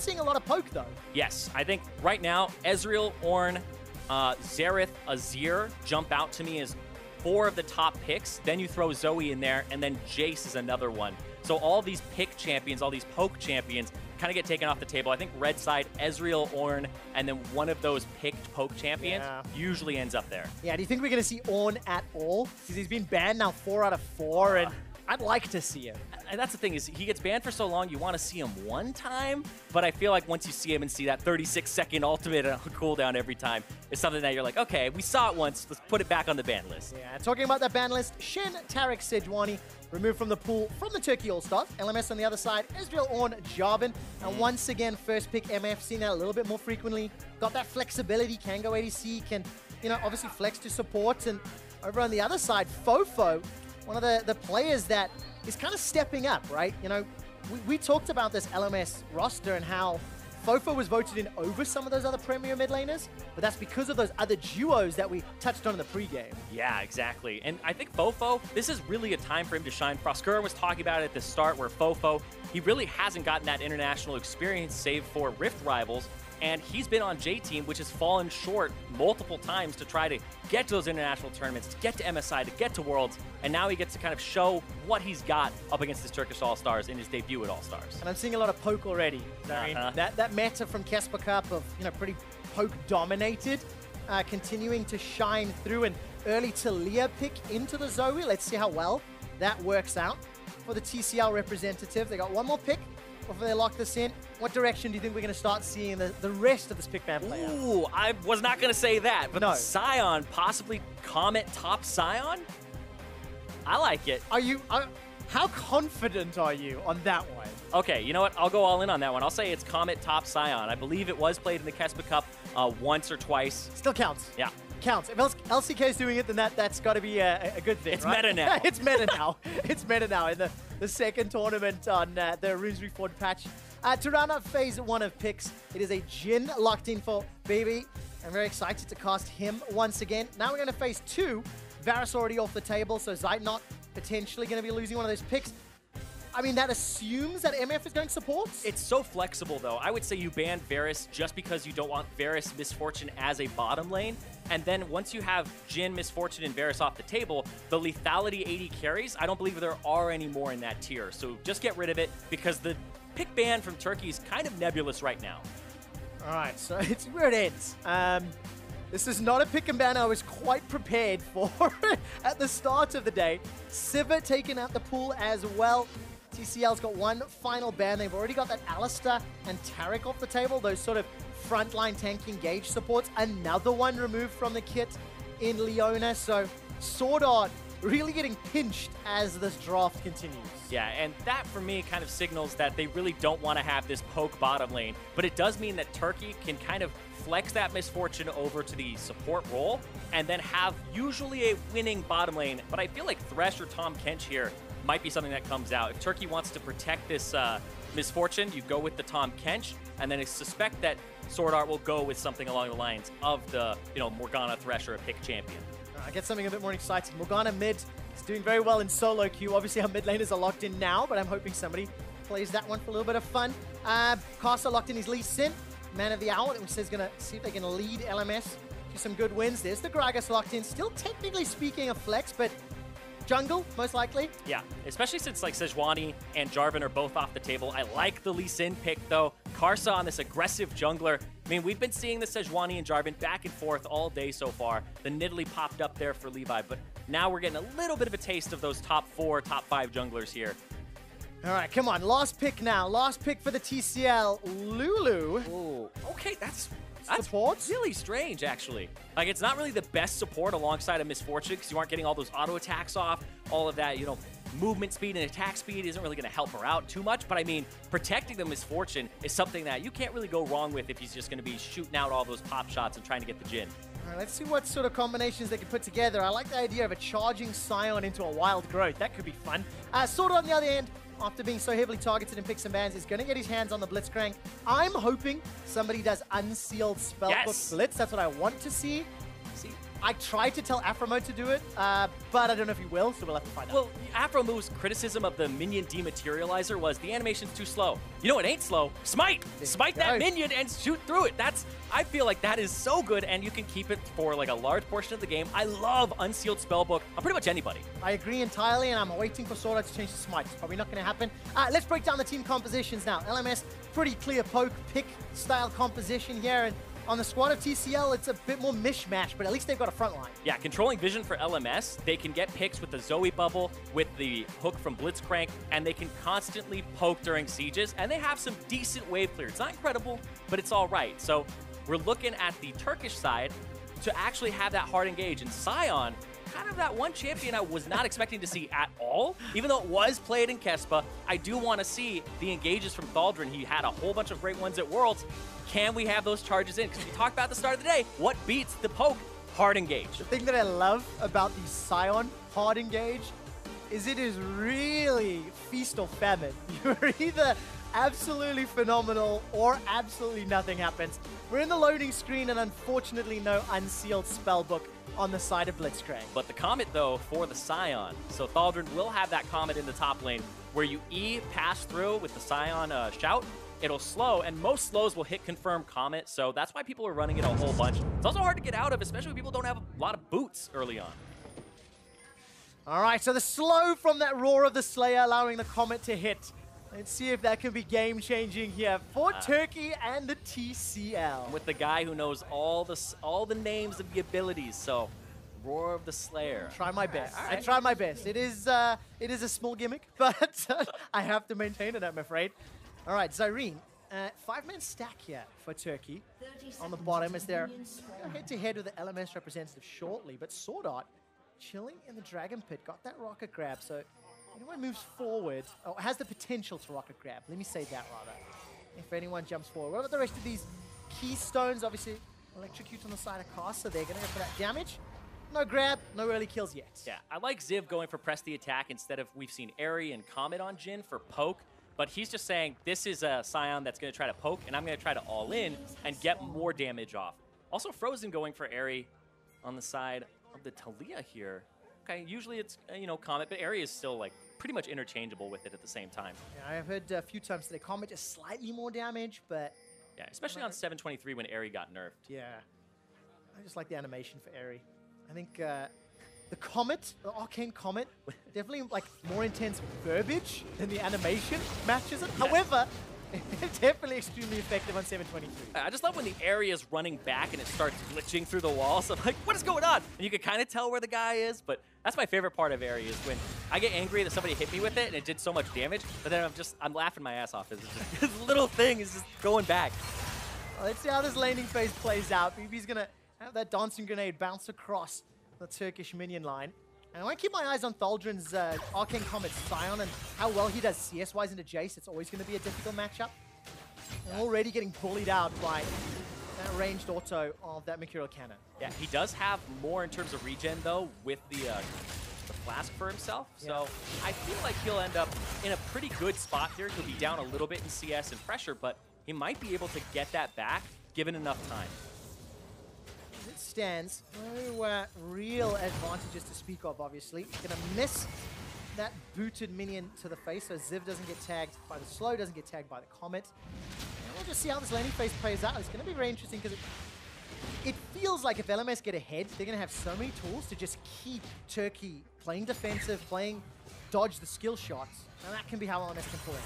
seeing a lot of poke, though. Yes, I think right now, Ezreal, Ornn, Xerath, Azir jump out to me as 4 of the top picks. Then you throw Zoe in there, and then Jayce is another one. So all these pick champions, all these poke champions, kind of get taken off the table. I think red side, Ezreal, Ornn, and then one of those picked poke champions usually ends up there. Yeah, do you think we're going to see Ornn at all? Because he's been banned now 4 out of 4, and I'd like to see him. And that's the thing, is he gets banned for so long, you want to see him one time, but I feel like once you see him and see that 36-second ultimate cooldown every time, it's something that you're like, okay, we saw it once, let's put it back on the ban list. Yeah, talking about that ban list, Shin, Taric, Sejuani removed from the pool from the Turkey All-Stars. LMS on the other side, Ezreal, Ornn, Jarvan. And once again, first pick MF, seeing that a little bit more frequently. Got that flexibility, can go ADC, can, you know, obviously flex to support. And over on the other side, FoFo, one of the players that is kind of stepping up, right? You know, we talked about this LMS roster and how FoFo was voted in over some of those other premier mid laners, but that's because of those other duos that we touched on in the pregame. Yeah, exactly. And I think FoFo, this is really a time for him to shine. Froskur was talking about it at the start where FoFo, he really hasn't gotten that international experience save for Rift Rivals, and he's been on J-Team, which has fallen short multiple times to try to get to those international tournaments, to get to MSI, to get to Worlds, and now he gets to kind of show what he's got up against his Turkish All-Stars in his debut at All-Stars. And I'm seeing a lot of poke already. That meta from Casper Cup of, you know, pretty poke-dominated, continuing to shine through an early Taliyah pick into the Zoe. Let's see how well that works out for the TCL representative. They got one more pick before they lock this in. What direction do you think we're going to start seeing the rest of this pick ban play out? Ooh, I was not going to say that, but no. Sion, possibly Comet top Sion? I like it. Are you... how confident are you on that one? Okay, you know what? I'll go all in on that one. I'll say it's Comet top Sion. I believe it was played in the Kespa Cup once or twice. Still counts. Yeah. Counts. If LCK is doing it, then that's got to be a good thing, It's right? meta now. It's meta now. It's meta now in the second tournament on the Runes Reforged patch. To round up phase 1 of picks, it is a Jhin locked in for BeBe. I'm very excited to cast him once again. Now we're going to phase 2. Varus already off the table, so Zeitnot potentially going to be losing one of those picks. I mean, that assumes that MF is going support? It's so flexible, though. I would say you ban Varus just because you don't want Varus Misfortune as a bottom lane. And then once you have Jhin, Misfortune, and Varus off the table, the lethality 80 carries, I don't believe there are any more in that tier. So just get rid of it because the pick ban from Turkey is kind of nebulous right now. All right, so it's where it ends. This is not a pick and ban I was quite prepared for at the start of the day. Sivir taken out the pool as well. TCL's got one final ban. They've already got that Alistair and Taric off the table, those sort of frontline tank engage supports. Another one removed from the kit in Leona. So SwordArt really getting pinched as this draft continues. Yeah, and that for me kind of signals that they really don't want to have this poke bottom lane, but it does mean that Turkey can kind of flex that Misfortune over to the support role and then have usually a winning bottom lane. But I feel like Thresh or Tahm Kench here might be something that comes out. If Turkey wants to protect this Misfortune, you go with the Tahm Kench, and then I suspect that SwordArt will go with something along the lines of the, you know, Morgana Thresh or a pick champion. I get something a bit more exciting. Morgana mid is doing very well in solo queue. Obviously, our mid laners are locked in now, but I'm hoping somebody plays that one for a little bit of fun. Karsa locked in his Lee Sin, man of the hour, which is going to see if they can lead LMS to some good wins. There's the Gragas locked in. Still technically speaking a flex, but jungle, most likely. Yeah, especially since like Sejuani and Jarvan are both off the table. I like the Lee Sin pick, though. Karsa on this aggressive jungler. I mean, we've been seeing the Sejuani and Jarvan back and forth all day so far. The Nidalee popped up there for Levi, but now we're getting a little bit of a taste of those top 4, top 5 junglers here. All right, come on. Last pick now. Last pick for the TCL. Lulu. Ooh, okay, that's support? Really strange, actually. Like, it's not really the best support alongside a Misfortune because you aren't getting all those auto attacks off, all of that, you know, movement speed and attack speed isn't really going to help her out too much. But I mean, protecting the Misfortune is something that you can't really go wrong with if he's just going to be shooting out all those pop shots and trying to get the Jhin. All right, let's see what sort of combinations they can put together. I like the idea of a charging Sion into a wild growth. That could be fun. SwordArt on the other end, after being so heavily targeted in picks and bans, is going to get his hands on the Blitzcrank. I'm hoping somebody does unsealed Spellbook Blitz. That's what I want to see. I tried to tell Afromo to do it, but I don't know if he will, so we'll have to find out. Well, Afromo's criticism of the minion dematerializer was the animation's too slow. You know what ain't slow? Smite! Smite that minion and shoot through it. I feel like that is so good, and you can keep it for like a large portion of the game. I love Unsealed Spellbook on pretty much anybody. I agree entirely, and I'm waiting for SwordArt to change the Smite. It's probably not going to happen. Let's break down the team compositions now. LMS, pretty clear poke pick style composition here, and on the squad of TCL, it's a bit more mishmash, but at least they've got a front line. Yeah, controlling vision for LMS, they can get picks with the Zoe bubble, with the hook from Blitzcrank, and they can constantly poke during sieges, and they have some decent wave clear. It's not incredible, but it's all right. So we're looking at the Turkish side to actually have that hard engage, and Sion, kind of that one champion I was not expecting to see at all. Even though it was played in Kespa, I do want to see the engages from Thaldrin. He had a whole bunch of great ones at Worlds. Can we have those charges in? Because we talked about at the start of the day, what beats the poke? Hard engage. The thing that I love about the Sion hard engage is it is really feast or famine. You're either absolutely phenomenal or absolutely nothing happens. We're in the loading screen and unfortunately no unsealed spellbook on the side of Blitzcrank. But the Comet though for the Sion. So Thaldrin will have that Comet in the top lane where you E pass through with the Sion shout. It'll slow, and most slows will hit confirm Comet, so that's why people are running it a whole bunch. It's also hard to get out of, especially when people don't have a lot of boots early on. All right, so the slow from that Roar of the Slayer allowing the Comet to hit. Let's see if that can be game-changing here for Turkey and the TCL. With the guy who knows all the names of the abilities, so Roar of the Slayer. Try my best. All right. I try my best. It is a small gimmick, but I have to maintain it, I'm afraid. All right, Zirene, 5-man stack here for Turkey on the bottom as they're head-to-head with the LMS representative shortly, but SwordArt chilling in the Dragon Pit, got that rocket grab, so anyone moves forward, has the potential to rocket grab, let me say that rather, if anyone jumps forward. What about the rest of these keystones? Obviously, electrocute on the side of Karsa, they're going to go for that damage. No grab, no early kills yet. Yeah, I like Ziv going for press the attack instead of we've seen Airy and Comet on Jhin for poke. But he's just saying, this is a Sion that's going to try to poke, and I'm going to try to all-in and get more damage off. Also, Frozen going for Airy on the side of the Taliyah here. Okay, usually it's, Comet, but Airy is still, like, pretty much interchangeable with it at the same time. Yeah, I've heard a few times today, Comet just slightly more damage, but... Yeah, especially on 723 when Airy got nerfed. Yeah. I just like the animation for Airy. I think... the Comet, the Arcane Comet, definitely like more intense verbiage than the animation matches it. Yeah. However, it's definitely extremely effective on 723. I just love when the area is running back and it starts glitching through the wall. So I'm like, what is going on? And you can kind of tell where the guy is, but that's my favorite part of area is when I get angry that somebody hit me with it and it did so much damage, but then I'm laughing my ass off. It's just, this little thing is just going back. Well, let's see how this laning phase plays out. BeBe's gonna have that dancing grenade bounce across the Turkish minion line. And I want to keep my eyes on Thaldrin's Arcane Comet Sion and how well he does CS-wise into Jayce. It's always going to be a difficult matchup. And already getting bullied out by that ranged auto of that Mercurial Cannon. Yeah, he does have more in terms of regen, though, with the flask for himself. So I feel like he'll end up in a pretty good spot here. He'll be down a little bit in CS and pressure, but he might be able to get that back given enough time. As it stands, no real advantages to speak of, obviously. Gonna miss that booted minion to the face, so Ziv doesn't get tagged by the slow, doesn't get tagged by the Comet. And we'll just see how this laning phase plays out. It's gonna be very interesting because it feels like if LMS get ahead, they're gonna have so many tools to just keep Turkey playing defensive, dodge the skill shots, and that can be how LMS can pull it.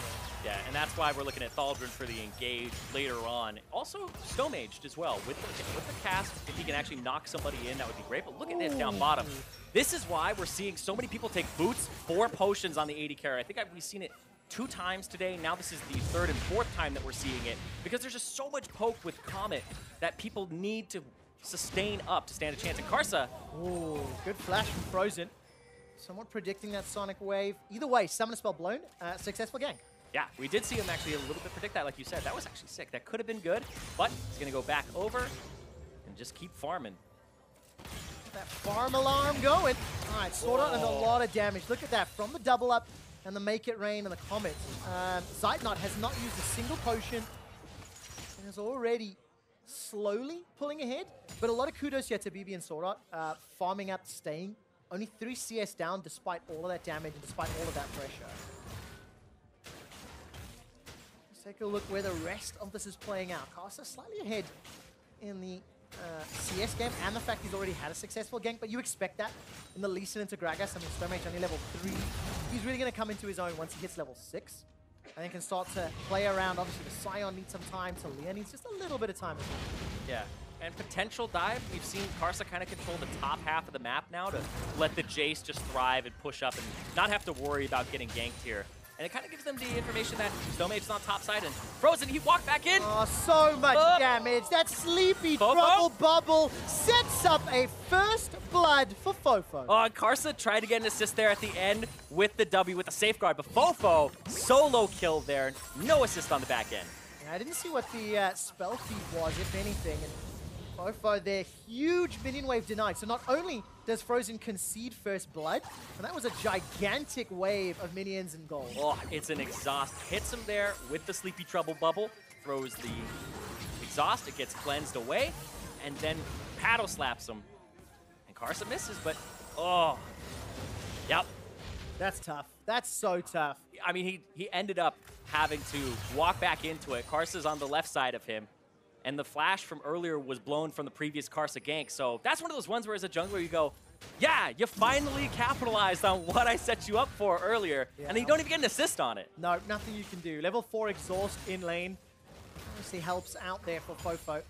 Yeah, and that's why we're looking at Thaldrin for the engage later on. Also, Stomaged as well. With the cast, if he can actually knock somebody in, that would be great. But look at this down bottom. This is why we're seeing so many people take boots, 4 potions on the AD carry. I think we've seen it 2 times today. Now this is the 3rd and 4th time that we're seeing it. Because there's just so much poke with Comet that people need to sustain up to stand a chance. And Karsa. Ooh, good flash from Frozen. Somewhat predicting that Sonic Wave. Either way, summon spell blown, successful gank. Yeah, we did see him actually a little bit predict that, like you said. That was actually sick. That could have been good, but he's going to go back over and just keep farming. That farm alarm going. All right, SwordArt and a lot of damage. Look at that, from the double up and the Make It Rain and the Comet. Zeitnot has not used a single potion and has already slowly pulling ahead, but a lot of kudos here to BeBe and SwordArt, farming up, staying. Only 3 CS down despite all of that damage and despite all of that pressure. Let's take a look where the rest of this is playing out. Karsa slightly ahead in the CS game, and the fact he's already had a successful gank, but you expect that in the Lee Sin into Gragas. I mean, Stomaged only level 3. He's really going to come into his own once he hits level 6. And then can start to play around. Obviously, the Sion needs some time. Taliyah needs just a little bit of time. Yeah. And potential dive, we've seen Karsa kind of control the top half of the map now to let the Jayce just thrive and push up and not have to worry about getting ganked here. And it kind of gives them the information that Stomaged's on top side, and Frozen, he walked back in. Oh, so much damage. That sleepy trouble bubble sets up a first blood for FoFo. Oh, and Karsa tried to get an assist there at the end with the W with a safeguard, but FoFo solo kill there. No assist on the back end. Yeah, I didn't see what the spell feed was, if anything. And FoFo, their huge minion wave denied. So not only does Frozen concede first blood, and that was a gigantic wave of minions and gold. Oh, it's an exhaust. Hits him there with the Sleepy Trouble bubble, throws the exhaust, it gets cleansed away, and then paddle slaps him. And Karsa misses, but oh, yep. That's tough. That's so tough. I mean, he ended up having to walk back into it. Karsa's on the left side of him. And the flash from earlier was blown from the previous Karsa gank. So that's one of those ones where as a jungler you go, yeah, you finally capitalized on what I set you up for earlier. Yeah. And then you don't even get an assist on it. No, nothing you can do. Level 4 exhaust in lane obviously helps out there for FoFo.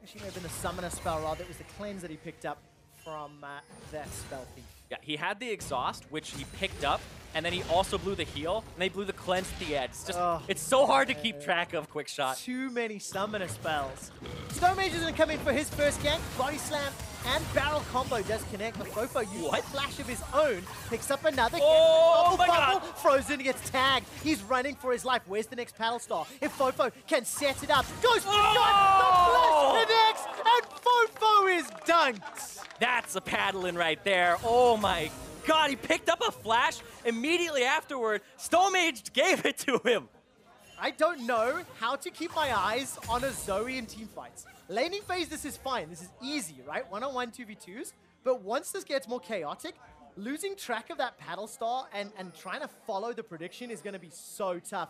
Actually, may have been the summoner spell, rather. It was the cleanse that he picked up from that spell thief. Yeah, he had the exhaust, which he picked up, and then he also blew the heal, and they blew the cleanse at the edge. It's just, it's so hard to keep track of QuickShot. Too many summoner spells. Stomaged is going to come in for his first gank. Body slam and barrel combo does connect, but FoFo uses a flash of his own, picks up another gank. Oh my God! Frozen gets tagged. He's running for his life. Where's the next paddle star? If FoFo can set it up, goes for the shot, the flash connects, and FoFo is dunked. That's a paddling right there. Oh my God, he picked up a flash immediately afterward. Stomaged gave it to him. I don't know how to keep my eyes on a Zoe in team fights. Laning phase, this is fine. This is easy, right? 1-on-1 2v2s. But once this gets more chaotic, losing track of that paddle star and trying to follow the prediction is going to be so tough.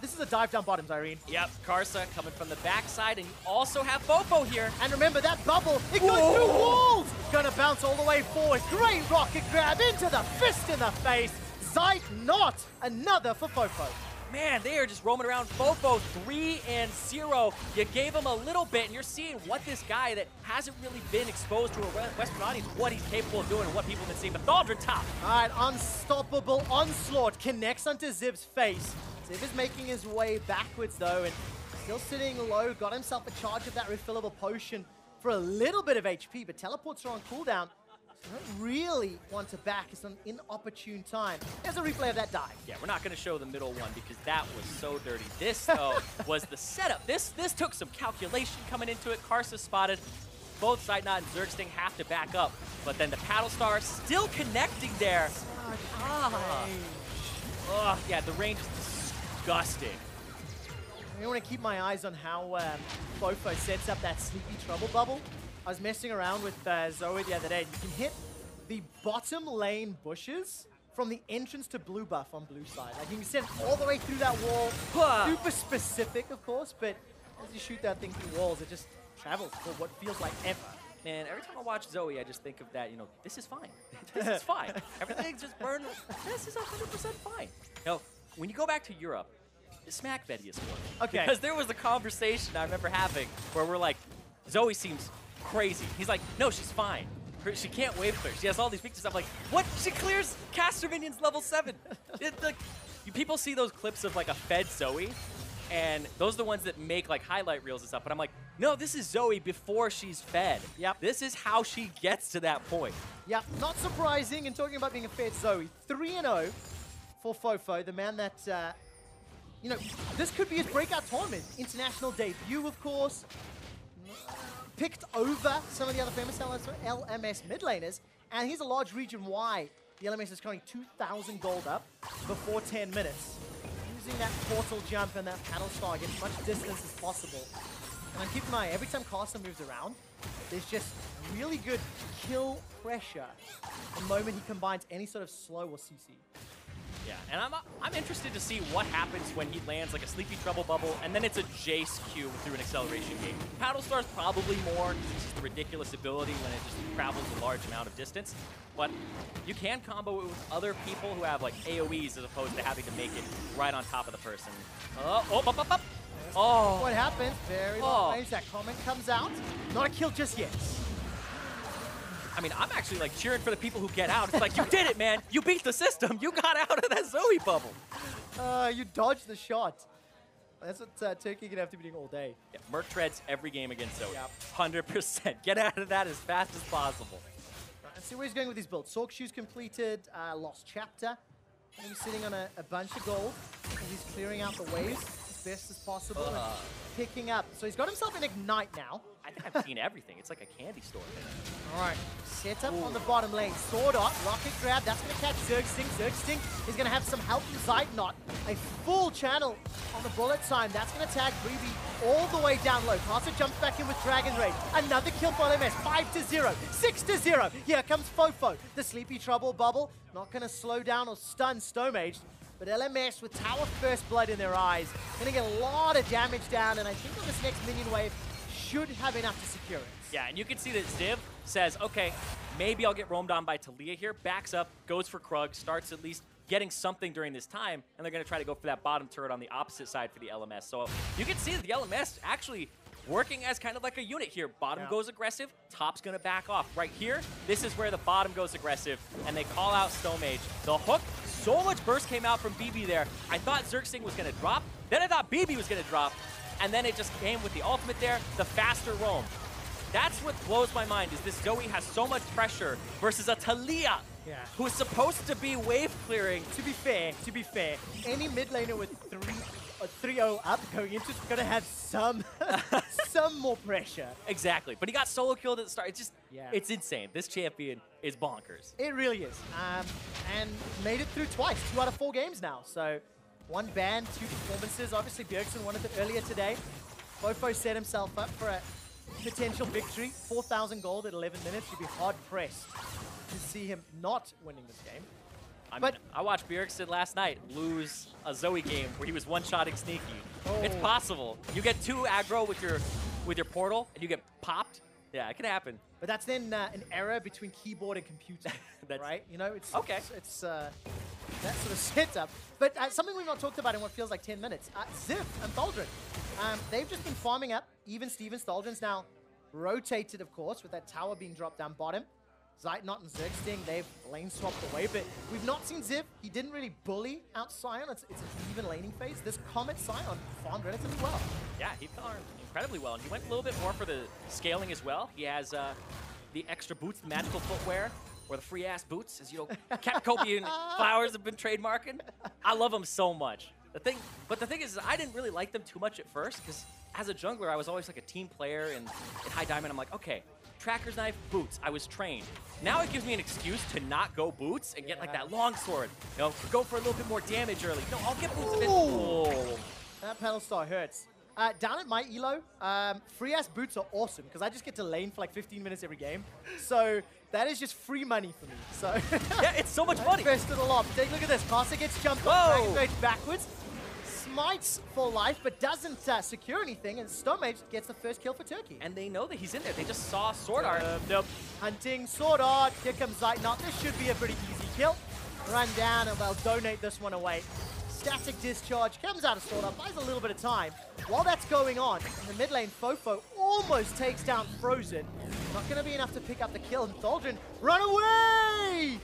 This is a dive down bottom, Zirene. Yep, Karsa coming from the backside, and you also have FoFo here. And remember, that bubble, it goes through walls! Gonna bounce all the way forward. Great rocket grab into the fist in the face. Zeitnot, another for FoFo. Man, they are just roaming around. FoFo 3-0. You gave him a little bit, and you're seeing what this guy that hasn't really been exposed to a Western audience, what he's capable of doing and what people have been seeing. But Thaldrin top. All right, unstoppable onslaught connects onto Ziv's face. Ziv is making his way backwards, though, and still sitting low. Got himself a charge of that refillable potion for a little bit of HP, but teleports are on cooldown. I don't really want to back. It's an inopportune time. There's a replay of that dive. Yeah, we're not going to show the middle one because that was so dirty. This, though, was the setup. This took some calculation coming into it. Karsa spotted. Both Zeitnot and Zergsting have to back up. But then the paddle star still connecting there. Yeah, the range is disgusting. I want to keep my eyes on how FoFo sets up that sleepy trouble bubble. I was messing around with Zoe the other day. You can hit the bottom lane bushes from the entrance to blue buff on blue side. Like, you can send all the way through that wall. Super specific, of course, but as you shoot that thing through walls, it just travels for what feels like ever. Man, every time I watch Zoe, I just think of that, you know, this is fine. This is fine. Everything's just burned. This is 100% fine. Now, when you go back to Europe, smack Betty is for. Okay. Because there was a conversation I remember having where we're like, Zoe seems crazy. He's like, no, she's fine. She can't wave clear. She has all these pictures. I'm like, what? She clears caster minions level 7. People see those clips of like a fed Zoe, and those are the ones that make like highlight reels and stuff. But I'm like, no, this is Zoe before she's fed. Yep. This is how she gets to that point. Yep, not surprising. And talking about being a fed Zoe, 3-0 for FoFo, the man that, you know, this could be his breakout tournament. International debut, of course. Picked over some of the other famous LMS mid laners, and here's a large reason why the LMS is currently 2,000 gold up before 10 minutes. using that portal jump and that paddle star, get as much distance as possible. And keep an eye, every time Karsa moves around, there's just really good kill pressure the moment he combines any sort of slow or CC. Yeah, and I'm interested to see what happens when he lands like a Sleepy Trouble Bubble, and then it's a Jayce Q through an acceleration game. Paddle Star's probably more, it's just a ridiculous ability when it just travels a large amount of distance. But you can combo it with other people who have like AoEs as opposed to having to make it right on top of the person. Up. Oh. What happens? Very long range. That comment comes out. Not a kill just yet. I mean, I'm actually like cheering for the people who get out. It's like, you did it, man. You beat the system. You got out of that Zoe bubble. You dodged the shot. That's what Turkey gonna have to be doing all day. Yeah, Merc treads every game against Zoe. Yep. 100%. Get out of that as fast as possible. Right, let's see where he's going with his build. Sork Shoes completed, Lost Chapter. And he's sitting on a bunch of gold. And he's clearing out the waves as best as possible. And picking up. So he's got himself an Ignite now. I think I've seen everything. It's like a candy store. All right, set up on the bottom lane. SwordArt, rocket grab. That's going to catch Zergsting. Zergsting is going to have some help from Zeitnot. A full channel on the bullet time. That's going to tag BeBe all the way down low. Karsa jumps back in with Dragon Rage. Another kill for LMS. 5-0, 6-0. Here comes FoFo. The Sleepy Trouble Bubble. Not going to slow down or stun Stomaged. But LMS with Tower First Blood in their eyes. Going to get a lot of damage down. And I think on this next minion wave, should have enough to secure it. Yeah, and you can see that Ziv says, okay, maybe I'll get roamed on by Taliyah here, backs up, goes for Krug, starts at least getting something during this time, and they're going to try to go for that bottom turret on the opposite side for the LMS. So you can see that the LMS actually working as kind of like a unit here. Bottom goes aggressive, top's going to back off. Right here, this is where the bottom goes aggressive, and they call out Stomaged. The hook, so much burst came out from BeBe there. I thought Zergsting was going to drop, then I thought BeBe was going to drop, and then it just came with the ultimate there, the faster roam. That's what blows my mind, is this Zoe has so much pressure versus a Taliyah, who is supposed to be wave clearing. To be fair, any mid laner with 3-0 up going into it's going to have some more pressure. Exactly, but he got solo killed at the start. It's just, it's insane. This champion is bonkers. It really is, and made it through twice, 2 out of 4 games now, so 1 ban, 2 performances. Obviously, Bjergsen wanted it earlier today. FoFo set himself up for a potential victory. 4,000 gold at 11 minutes. You'd be hard-pressed to see him not winning this game. I watched Bjergsen last night lose a Zoe game where he was one-shotting Sneaky. It's possible. You get 2 aggro with your portal, and you get popped. Yeah, it can happen. But that's then an error between keyboard and computer, right? You know, it's that sort of setup. But something we've not talked about in what feels like 10 minutes. Ziv and Thaldrin. They've just been farming up. Even Stevens, Thaldrin's now rotated, of course, with that tower being dropped down bottom. Zeitnot and Zergsting, they've lane swapped away, but we've not seen Ziv. He didn't really bully out Sion. It's an even laning phase. This Comet Sion farmed relatively well. Yeah, he farmed incredibly well, and he went a little bit more for the scaling as well. He has the extra boots, the magical footwear, or the free-ass boots, as you know, Cat Kobe and Flowers have been trademarking. I love them so much. But the thing is, I didn't really like them too much at first, because as a jungler, I was always like a team player, and in High Diamond, I'm like, okay, Tracker's Knife, boots. I was trained. Now it gives me an excuse to not go boots and get like that long sword. You know, go for a little bit more damage early. No, I'll get boots a bit. Oh. That pedal star hurts. Down at my elo, free-ass boots are awesome because I just get to lane for like 15 minutes every game. So that is just free money for me. So yeah, it's so much money. Invested a lot. Take a look at this. Karsa gets jumped on, Dragon Rage backwards. Smites for life, but doesn't secure anything, and Stomaged gets the first kill for Turkey. And they know that he's in there. They just saw SwordArt. Nope. Hunting SwordArt. Here comes Zeitnot. This should be a pretty easy kill. Run down, and they'll donate this one away. Static discharge comes out of SwordArt, buys a little bit of time. While that's going on, in the mid lane, FoFo almost takes down Frozen. Not going to be enough to pick up the kill, and Thaldrin, run away!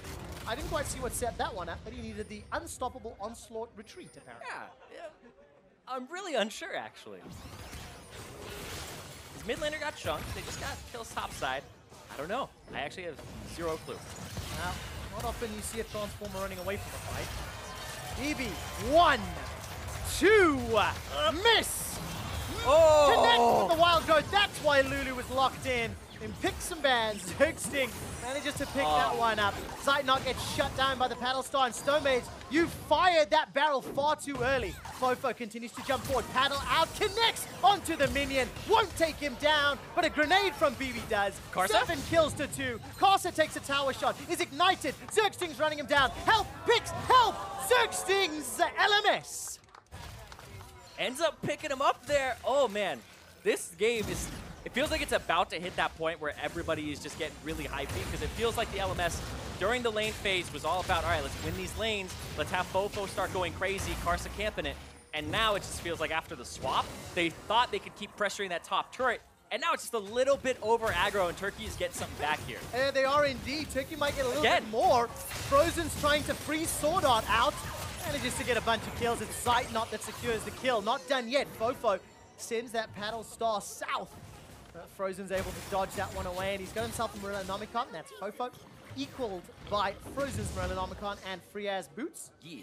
I didn't quite see what set that one up, but he needed the unstoppable onslaught retreat, apparently. Yeah. I'm really unsure, actually. His mid laner got chunked. They just got kills topside. I don't know. I actually have 0 clue. Now, not often you see a Transformer running away from a fight. BeBe, 1, 2, miss! Oh! Connect with the wild growth. That's That's why Lulu was locked in. And picked some bans. Zergsting manages to pick that one up. Zeitnot gets shut down by the Paddle Star, and Stomaged, you fired that barrel far too early. FoFo continues to jump forward. Paddle out, connects onto the minion. Won't take him down, but a grenade from BeBe does. Karsa? 7 kills to 2. Karsa takes a tower shot. Is ignited. Zergsting's running him down. Help! Picks! Help! Zergsting's LMS. Ends up picking him up there. Oh, man. This game is... It feels like it's about to hit that point where everybody is just getting really hypey, because it feels like the LMS during the lane phase was all about, all right, let's win these lanes, let's have FoFo start going crazy, Karsa camping it. And now it just feels like after the swap, they thought they could keep pressuring that top turret, and now it's just a little bit over aggro, and Turkey is getting something back here. They are indeed. Turkey might get a little bit more. Frozen's trying to freeze SwordArt out. Manages to get a bunch of kills. It's Zeitnot that secures the kill. Not done yet. FoFo sends that Paddle Star south. Frozen's able to dodge that one away, and he's got himself a Morellonomicon. That's FoFo, equaled by Frozen's Morellonomicon and Friaz Boots. Yeah.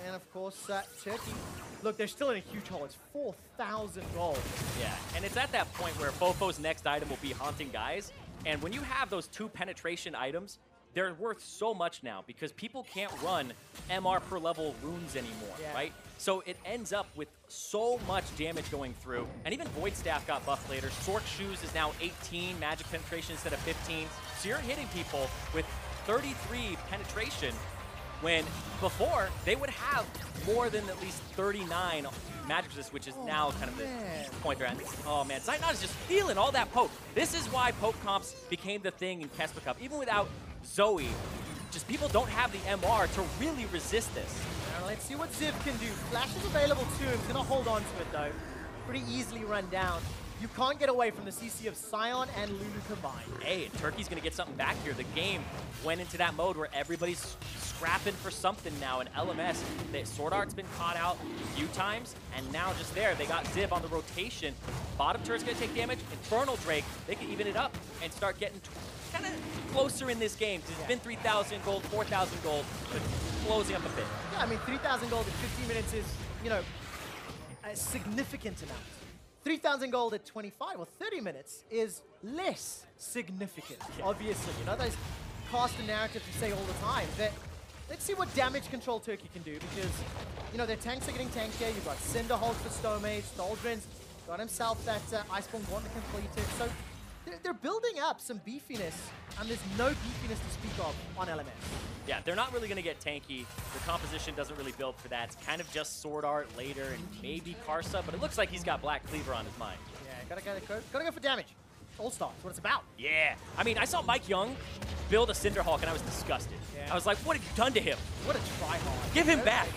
And of course, Turkey. Look, they're still in a huge hole. It's 4,000 gold. Yeah, and it's at that point where FoFo's next item will be Haunting Guys. And when you have those 2 penetration items, they're worth so much now because people can't run MR per level runes anymore, right? So it ends up with so much damage going through. And even Void Staff got buffed later. Short Shoes is now 18 magic penetration instead of 15. So you're hitting people with 33 penetration when before they would have more than at least 39 magic resist, which is now kind of the point they're at. Oh man, Zeitnot is just feeling all that poke. This is why poke comps became the thing in Kespa Cup. Even without Zoe, just people don't have the MR to really resist this. Now let's see what Ziv can do. Flash is available to him. He's gonna hold on to it though. Pretty easily run down. You can't get away from the CC of Sion and Lulu combined. Hey, and Turkey's gonna get something back here. The game went into that mode where everybody's scrapping for something now. And LMS, SwordArt's been caught out a few times, and now just there, they got Ziv on the rotation. Bottom turret's gonna take damage. Infernal Drake, they can even it up and start getting kind of closer in this game. It's been 3,000 gold, 4,000 gold, but closing up a bit. Yeah, I mean, 3,000 gold at 15 minutes is, you know, a significant amount. 3,000 gold at 25 or 30 minutes is less significant, obviously. You know, those cast and narratives we say all the time. That let's see what damage control Turkey can do, because, you know, their tanks are getting tankier. You've got Cinderhold for Stomaged. Thaldrin's got himself that Iceborne Gauntlet completed. So they're building up some beefiness, and there's no beefiness to speak of on LMS. Yeah, they're not really going to get tanky. The composition doesn't really build for that. It's kind of just SwordArt later and maybe Karsa, but it looks like he's got Black Cleaver on his mind. Yeah, gotta go for damage. All-Star, that's what it's about. Yeah. I mean, I saw Mike Young build a Cinderhawk, and I was disgusted. Yeah. I was like, what have you done to him? What a tryhard. Give him back.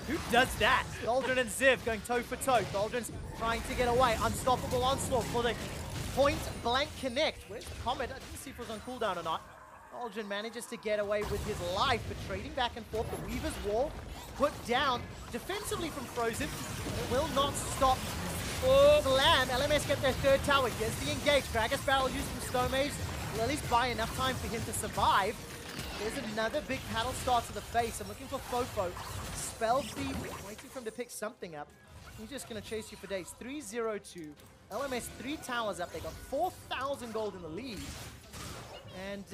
Who does that? Thaldrin and Ziv going toe for toe. Thaldrin's trying to get away. Unstoppable onslaught for the point-blank connect. Where's the Comet? I didn't see if it was on cooldown or not. Thaldrin manages to get away with his life, but trading back and forth. The Weaver's Wall put down defensively from Frozen. It will not stop Slam. LMS get their third tower. Gets the engage. Gragas barrel used from Stomaged. Will at least buy enough time for him to survive. There's another big paddle star to the face. I'm looking for FoFo. Spell Thief, waiting for him to pick something up. He's just going to chase you for days. 3-0-2. LMS 3 towers up. They got 4,000 gold in the lead. And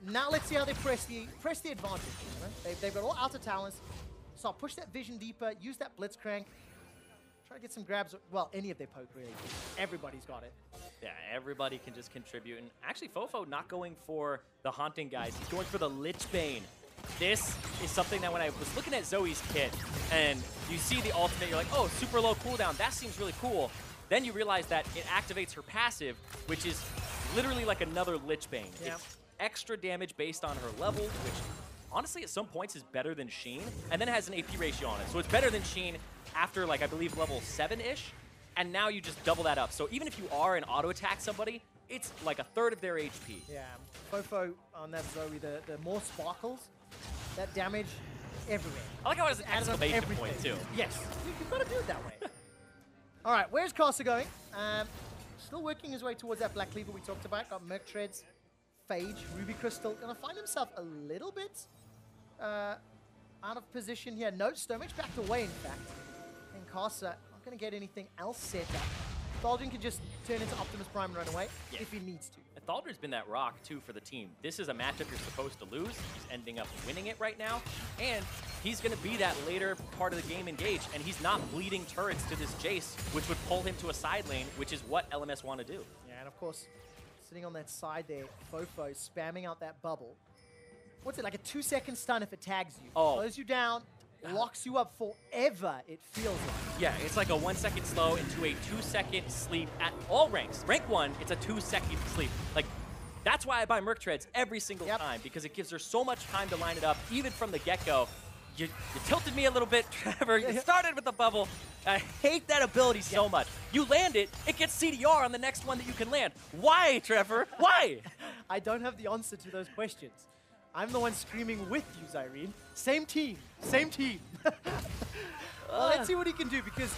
now let's see how they press the advantage. You know? They've got all outer towers. So I'll push that vision deeper, use that Blitzcrank. Try to get some grabs. Well, any of their poke, really. Everybody's got it. Yeah, everybody can just contribute. And actually, FoFo not going for the Haunting Guys. He's going for the Lich Bane. This is something that when I was looking at Zoe's kit, and you see the ultimate, you're like, oh, super low cooldown. That seems really cool. Then you realize that it activates her passive, which is literally like another Lich Bane. Yeah. It's extra damage based on her level, which honestly at some points is better than Sheen, and then it has an AP ratio on it. So it's better than Sheen after, like, I believe level 7-ish, and now you just double that up. So even if you are and auto-attack somebody, it's like a third of their HP. Yeah, FoFo on that Zoe, the more sparkles, that damage everywhere. I like how it has an exclamation point, too. Yes, you've got to do it that way. All right, where's Karsa going? Still working his way towards that Black Cleaver we talked about. Got Merc Treads, Phage, Ruby Crystal. Gonna find himself a little bit out of position here. No, Stomaged backed away, in fact. And Karsa not gonna get anything else set up. Thaldrin can just turn into Optimus Prime and run away if he needs to. And Thaldrin's been that rock, too, for the team. This is a matchup you're supposed to lose. He's ending up winning it right now. And he's going to be that later part of the game engage. And he's not bleeding turrets to this Jayce, which would pull him to a side lane, which is what LMS want to do. Yeah, and of course, sitting on that side there, FoFo spamming out that bubble. What's it, like a 2-second stun if it tags you? Oh. Slows you down, locks you up forever, it feels like. Yeah, it's like a 1-second slow into a 2-second sleep at all ranks. Rank 1, it's a 2-second sleep. Like, that's why I buy Merc Treads every single time, because it gives her so much time to line it up, even from the get-go. You tilted me a little bit, Trevor. You started with the bubble. I hate that ability so much. You land it, it gets CDR on the next one that you can land. Why, Trevor? Why? I don't have the answer to those questions. I'm the one screaming with you, Zirene. Same team. Same team. Well, let's see what he can do, because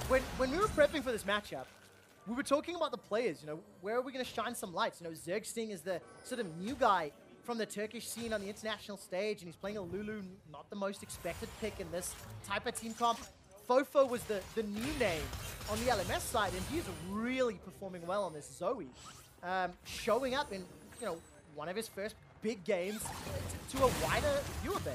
when we were prepping for this matchup, we were talking about the players, you know, where are we going to shine some lights? You know, Zergsting is the sort of new guy from the Turkish scene on the international stage, and he's playing a Lulu, not the most expected pick in this type of team comp. FoFo was the new name on the LMS side, and he's really performing well on this Zoe. Showing up in, you know, one of his first big games to a wider viewer base.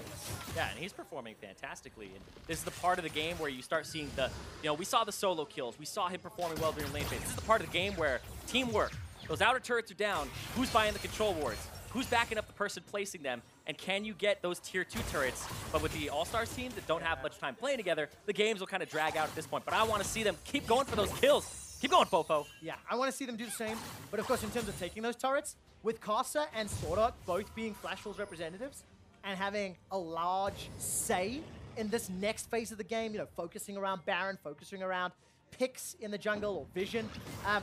Yeah, and he's performing fantastically. And this is the part of the game where you start seeing the, you know, we saw the solo kills. We saw him performing well during lane phase. This is the part of the game where teamwork, those outer turrets are down, who's buying the control wards? Who's backing up the person placing them? And can you get those tier 2 turrets? But with the All-Stars team that don't have much time playing together, the games will kind of drag out at this point. But I want to see them keep going for those kills. Keep going, FoFo. Yeah, I want to see them do the same. But of course, in terms of taking those turrets, with Karsa and SwordArt both being Flash Falls representatives and having a large say in this next phase of the game, you know, focusing around Baron, focusing around picks in the jungle or vision,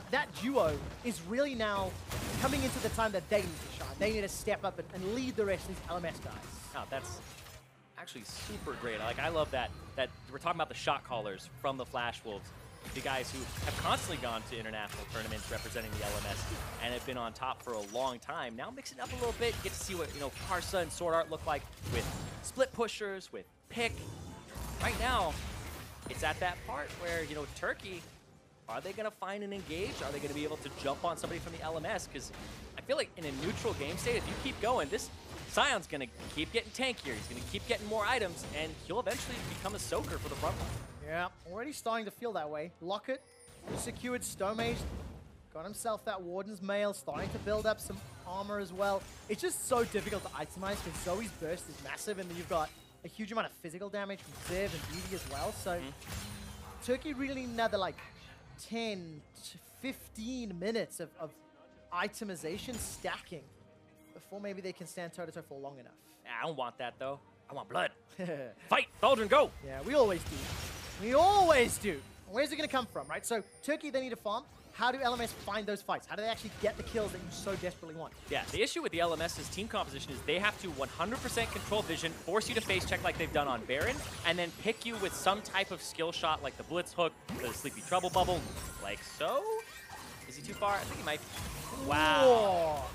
that duo is really now coming into the time that they need to shine. They need to step up and lead the rest of these LMS guys. Oh, that's actually super great. Like, I love that we're talking about the shot callers from the Flash Wolves. The guys who have constantly gone to international tournaments representing the LMS and have been on top for a long time. Now mixing up a little bit, you get to see what, you know, Karsa and SwordArt look like with split pushers, with pick. Right now, it's at that part where, you know, Turkey, are they going to find an engage? Are they going to be able to jump on somebody from the LMS? Because I feel like in a neutral game state, if you keep going, this Sion's going to keep getting tankier. He's going to keep getting more items, and he'll eventually become a soaker for the front line. Yeah, already starting to feel that way. Locket secured Stomaged, got himself that Warden's Mail, starting to build up some armor as well. It's just so difficult to itemize because Zoe's burst is massive, and then you've got a huge amount of physical damage from Ziv and BeBe as well. So Turkey really need another like 10 to 15 minutes of itemization stacking before maybe they can stand toe-to-toe for long enough. I don't want that, though. I want blood. Fight! Thaldrin, go! Yeah, we always do. We always do. Where's it going to come from, right? So Turkey, they need to farm. How do LMS find those fights? How do they actually get the kills that you so desperately want? Yeah, the issue with the LMS's team composition is they have to 100% control vision, force you to face check like they've done on Baron, and then pick you with some type of skill shot like the Blitz Hook, the Sleepy Trouble Bubble, like so. Is he too far? I think he might. Wow.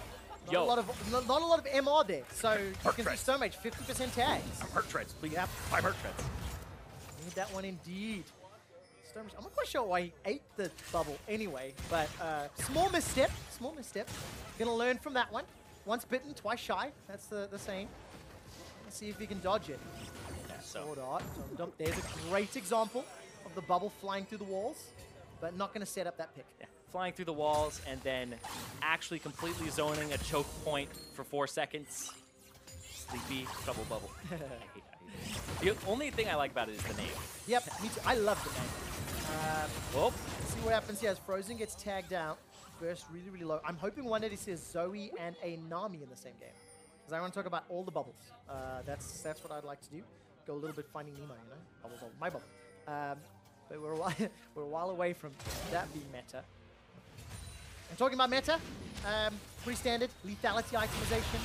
Not a lot of MR there. So you can see so much 50% tags. Hurt treads, please. Yep. 5 hurt treads. Need that one indeed. I'm not quite sure why he ate the bubble anyway, but small misstep. Small misstep. Gonna learn from that one. Once bitten, twice shy. That's the saying. Let's see if he can dodge it. Yeah, SwordArt. There's a great example of the bubble flying through the walls, but not gonna set up that pick. Yeah. Flying through the walls and then actually completely zoning a choke point for 4 seconds. Sleepy Trouble Bubble. I hate it. The only thing I like about it is the name. Yep, me too. I love the name. Well, let's see what happens here as Frozen gets tagged out. Burst really, really low. I'm hoping one day he sees Zoe and a Nami in the same game. Because I want to talk about all the bubbles. That's what I'd like to do. Go a little bit Finding Nemo, you know? Bubble, bubble, my bubble. But we're a while away from that being meta. And talking about meta, pretty standard. Lethality itemization.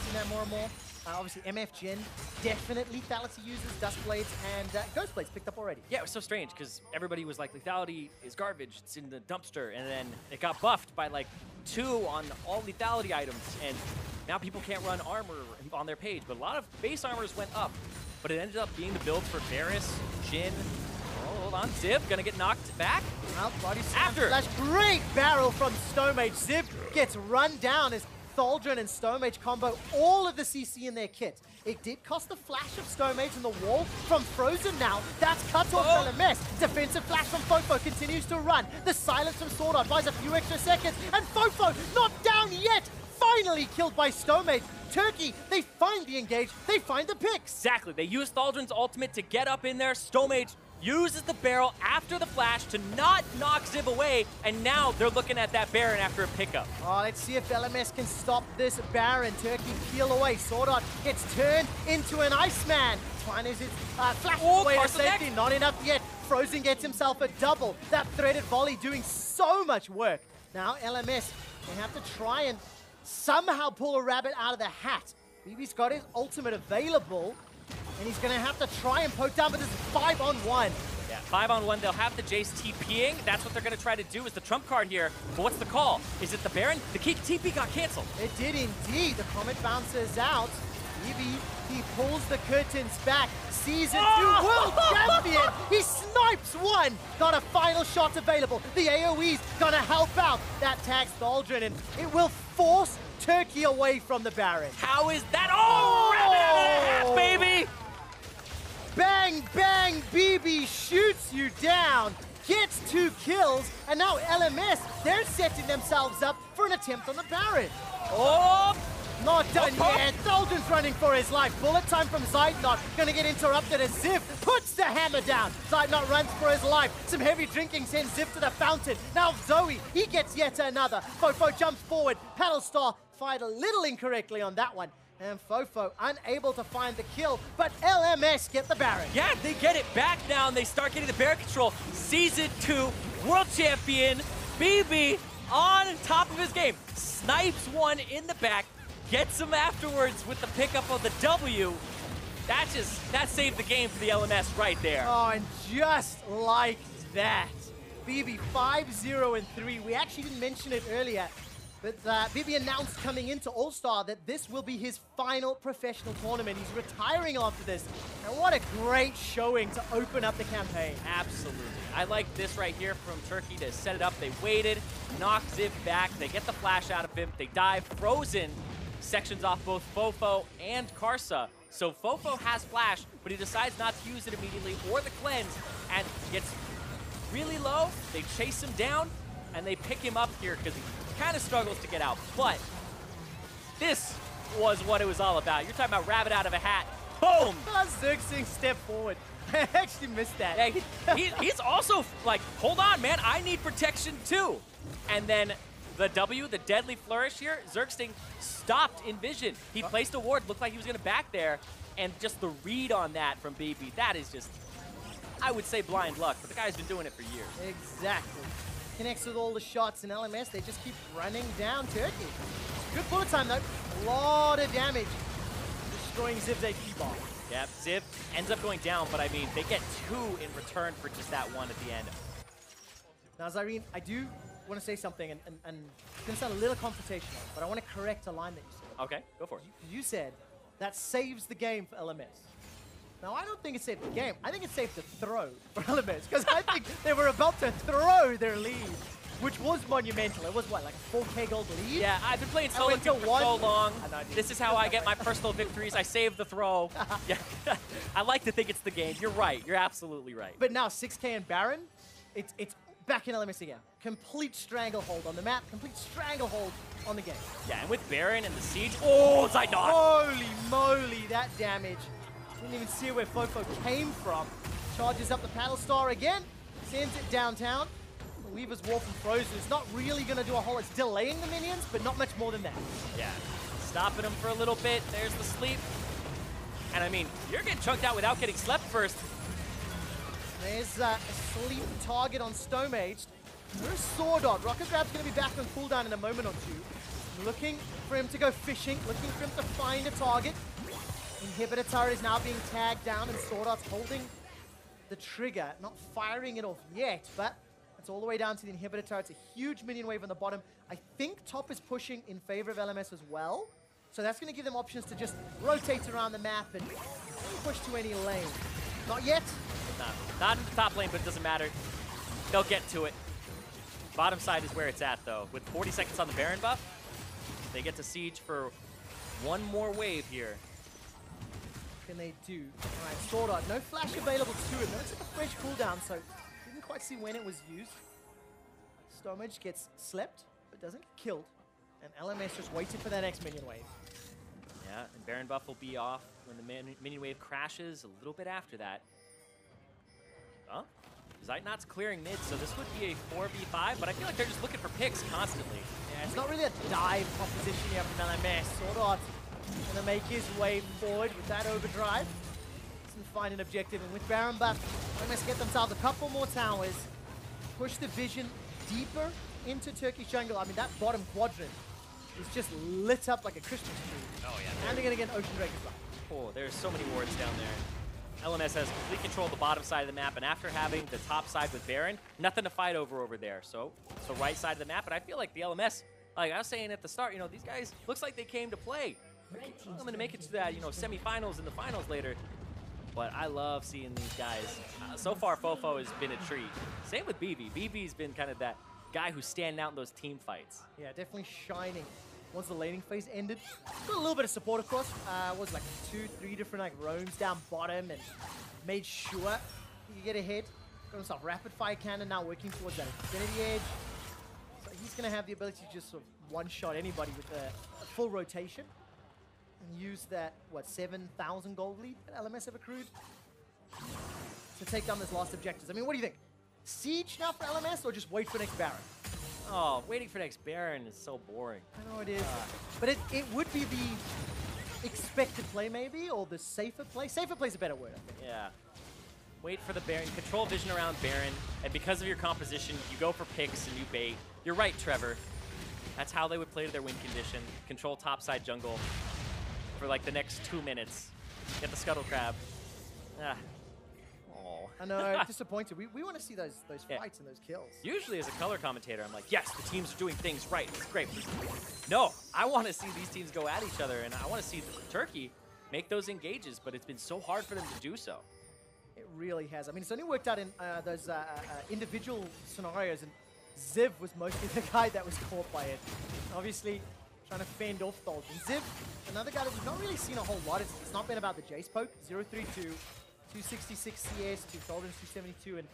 Seen that more and more. Obviously, MF Jhin, definite lethality users, Dust Blades, and Ghost Blades picked up already. Yeah, it was so strange because everybody was like, lethality is garbage, it's in the dumpster, and then it got buffed by like 2 on all lethality items, and now people can't run armor on their page, but a lot of base armors went up, but it ended up being the build for Varus, Jhin, hold on. Ziv gonna get knocked back. Well, body After. Flash, great barrel from Stomaged. Ziv gets run down as Thaldrin and Stomaged combo all of the CC in their kit. It did cost the flash of Stomaged in the wall from Frozen now. That's cut off LMS. Defensive flash from FoFo continues to run. The silence from SwordArt buys a few extra seconds. And FoFo not down yet. Finally killed by Stomaged. Turkey, they find the engage. They find the picks. Exactly. They use Thaldrin's ultimate to get up in there. Stomaged uses the barrel after the flash to not knock Ziv away, and now they're looking at that Baron after a pickup. Oh, let's see if LMS can stop this Baron. Turkey peel away. SwordArt gets turned into an Iceman. Finds his flash away to safety. Not enough yet. Frozen gets himself a double. That threaded volley doing so much work. Now LMS, they have to try and somehow pull a rabbit out of the hat. BeBe's got his ultimate available, and he's going to have to try and poke down, but this is 5-on-1. Yeah, 5-on-1. They'll have the Jayce TPing. That's what they're going to try to do is the trump card here. But what's the call? Is it the Baron? The TP got canceled. It did indeed. The Comet bounces out. BeBe, he pulls the curtains back. Season 2 world champion. He snipes one. Got a final shot available. The AoE's going to help out. That tags Thaldrin, and it will force Turkey away from the Baron. How is that? Oh, rabbit out of the half, baby! Bang, bang, BeBe shoots you down, gets 2 kills, and now LMS, they're setting themselves up for an attempt on the Baron. Oh! Not done yet. Thaldrin's running for his life. Bullet time from Zeitnot. Gonna get interrupted as Ziv puts the hammer down. Zeitnot runs for his life. Some heavy drinking sends Ziv to the fountain. Now Zoe, he gets yet another. FoFo jumps forward. Paddle Star fired a little incorrectly on that one. And FoFo unable to find the kill, but LMS get the Baron. Yeah, they get it back now, and they start getting the Baron control. Season 2, world champion, BeBe on top of his game. Snipes one in the back, gets him afterwards with the pickup of the W. That saved the game for the LMS right there. Oh, and just like that, BeBe 5-0-3. We actually didn't mention it earlier, but BeBe announced coming into All-Star that this will be his final professional tournament. He's retiring after this. And what a great showing to open up the campaign. Absolutely. I like this right here from Turkey to set it up. They waited, knocked Ziv back. They get the flash out of him. They dive. Frozen sections off both FoFo and Karsa. So FoFo has flash, but he decides not to use it immediately or the cleanse and gets really low. They chase him down and they pick him up here because he kind of struggles to get out. But this was what it was all about. You're talking about rabbit out of a hat. Boom! Zergsting step forward. I actually missed that. Yeah, he's also like, hold on, man. I need protection too. And then the W, the deadly flourish here, Zergsting stopped in vision. He placed a ward, looked like he was going to back there, and just the read on that from BeBe, that is just, I would say blind luck, but the guy's been doing it for years. Exactly. Connects with all the shots in LMS, they just keep running down Turkey. Good bullet time though, a lot of damage. Destroying Ziv's HP bomb. Yeah, Ziv ends up going down, but I mean, they get 2 in return for just that one at the end. Now Zirene, I do want to say something, and it's going to sound a little confrontational, but I want to correct a line that you said. Okay, go for it. You said that saves the game for LMS. Now, I don't think it saved the game. I think it saved the throw for LMS, because I think they were about to throw their lead, which was monumental. It was, what, like a 4K gold lead? Yeah, I've been playing solo queue for so long. This is how I get my personal victories. I save the throw. Yeah, I like to think it's the game. You're right. You're absolutely right. But now 6K and Baron, it's back in LMS again. Complete stranglehold on the map, complete stranglehold on the game. Yeah, and with Baron and the siege, oh, Zeitnot! Holy moly, that damage. Didn't even see where FoFo came from. Charges up the Paddle Star again, sends it downtown. The Weaver's War from Frozen is not really going to do a whole, it's delaying the minions, but not much more than that. Yeah, stopping them for a little bit. There's the sleep. And I mean, you're getting chunked out without getting slept first. There's a sleep target on Stomaged. Where's SwordArt? Rocket Grab's going to be back on cooldown in a moment or two. Looking for him to go fishing, looking for him to find a target. Inhibitor turret is now being tagged down, and SwordArt's holding the trigger, not firing it off yet, but it's all the way down to the inhibitor turret. It's a huge minion wave on the bottom. I think top is pushing in favor of LMS as well. So that's going to give them options to just rotate around the map and push to any lane. Not yet. No, Not in the top lane, but it doesn't matter. They'll get to it. Bottom side is where it's at, though. With 40 seconds on the Baron buff, they get to siege for one more wave here. What can they do? All right, SwordArt, no flash available to him. That's like a fresh cooldown, so didn't quite see when it was used. Stomaged gets slept, but doesn't get killed. And LMS just waited for that next minion wave. Yeah, and Baron buff will be off when the minion wave crashes a little bit after that. Oh, Zeitnot's clearing mid, so this would be a 4v5, but I feel like they're just looking for picks constantly. Yeah, it's not really a dive proposition here from LMS. SwordArt gonna make his way forward with that overdrive. Doesn't find an objective, and with Baron buff, LMS get themselves a couple more towers, push the vision deeper into Turkish jungle. I mean, that bottom quadrant is just lit up like a Christmas tree. Oh, yeah. And they're gonna get an Ocean Drake as well. Oh, there's so many wards down there. LMS has complete control of the bottom side of the map, and after having the top side with Baron, nothing to fight over there. So right side of the map, and I feel like the LMS, like I was saying at the start, you know, these guys, looks like they came to play. I'm gonna make it to that, you know, semifinals and the finals later. But I love seeing these guys. So far, FoFo has been a treat. Same with BeBe. BeBe's been kind of that guy who's standing out in those team fights. Yeah, definitely shining. Once the laning phase ended, got a little bit of support across. Was like 2-3 different like roams down bottom and made sure he could get ahead. Got himself rapid fire cannon now working towards that infinity edge. So he's gonna have the ability to just sort of one-shot anybody with a full rotation and use that, what, 7,000 gold lead that LMS have accrued to take down this last objectives. I mean, what do you think? Siege now for LMS or just wait for next Baron? Oh, waiting for next Baron is so boring. I know it is. But it would be the expected play maybe, or the safer play. Safer play is a better word, I think. Yeah. Wait for the Baron, control vision around Baron, and because of your composition, you go for picks and you bait. You're right, Trevor. That's how they would play to their win condition. Control topside jungle for like the next 2 minutes. Get the Scuttle Crab. Ah. I know, disappointed. We want to see those fights and those kills. Usually as a color commentator, I'm like, yes, the teams are doing things right. It's great. No, I want to see these teams go at each other, and I want to see Turkey make those engages, but it's been so hard for them to do so. It really has. I mean, it's only worked out in those individual scenarios, and Ziv was mostly the guy that was caught by it. Obviously, trying to fend off Thaldrin. Ziv, another guy that we've not really seen a whole lot. It's not been about the Jayce poke. 0-3-2. 266 CS to Thaldrin 272 and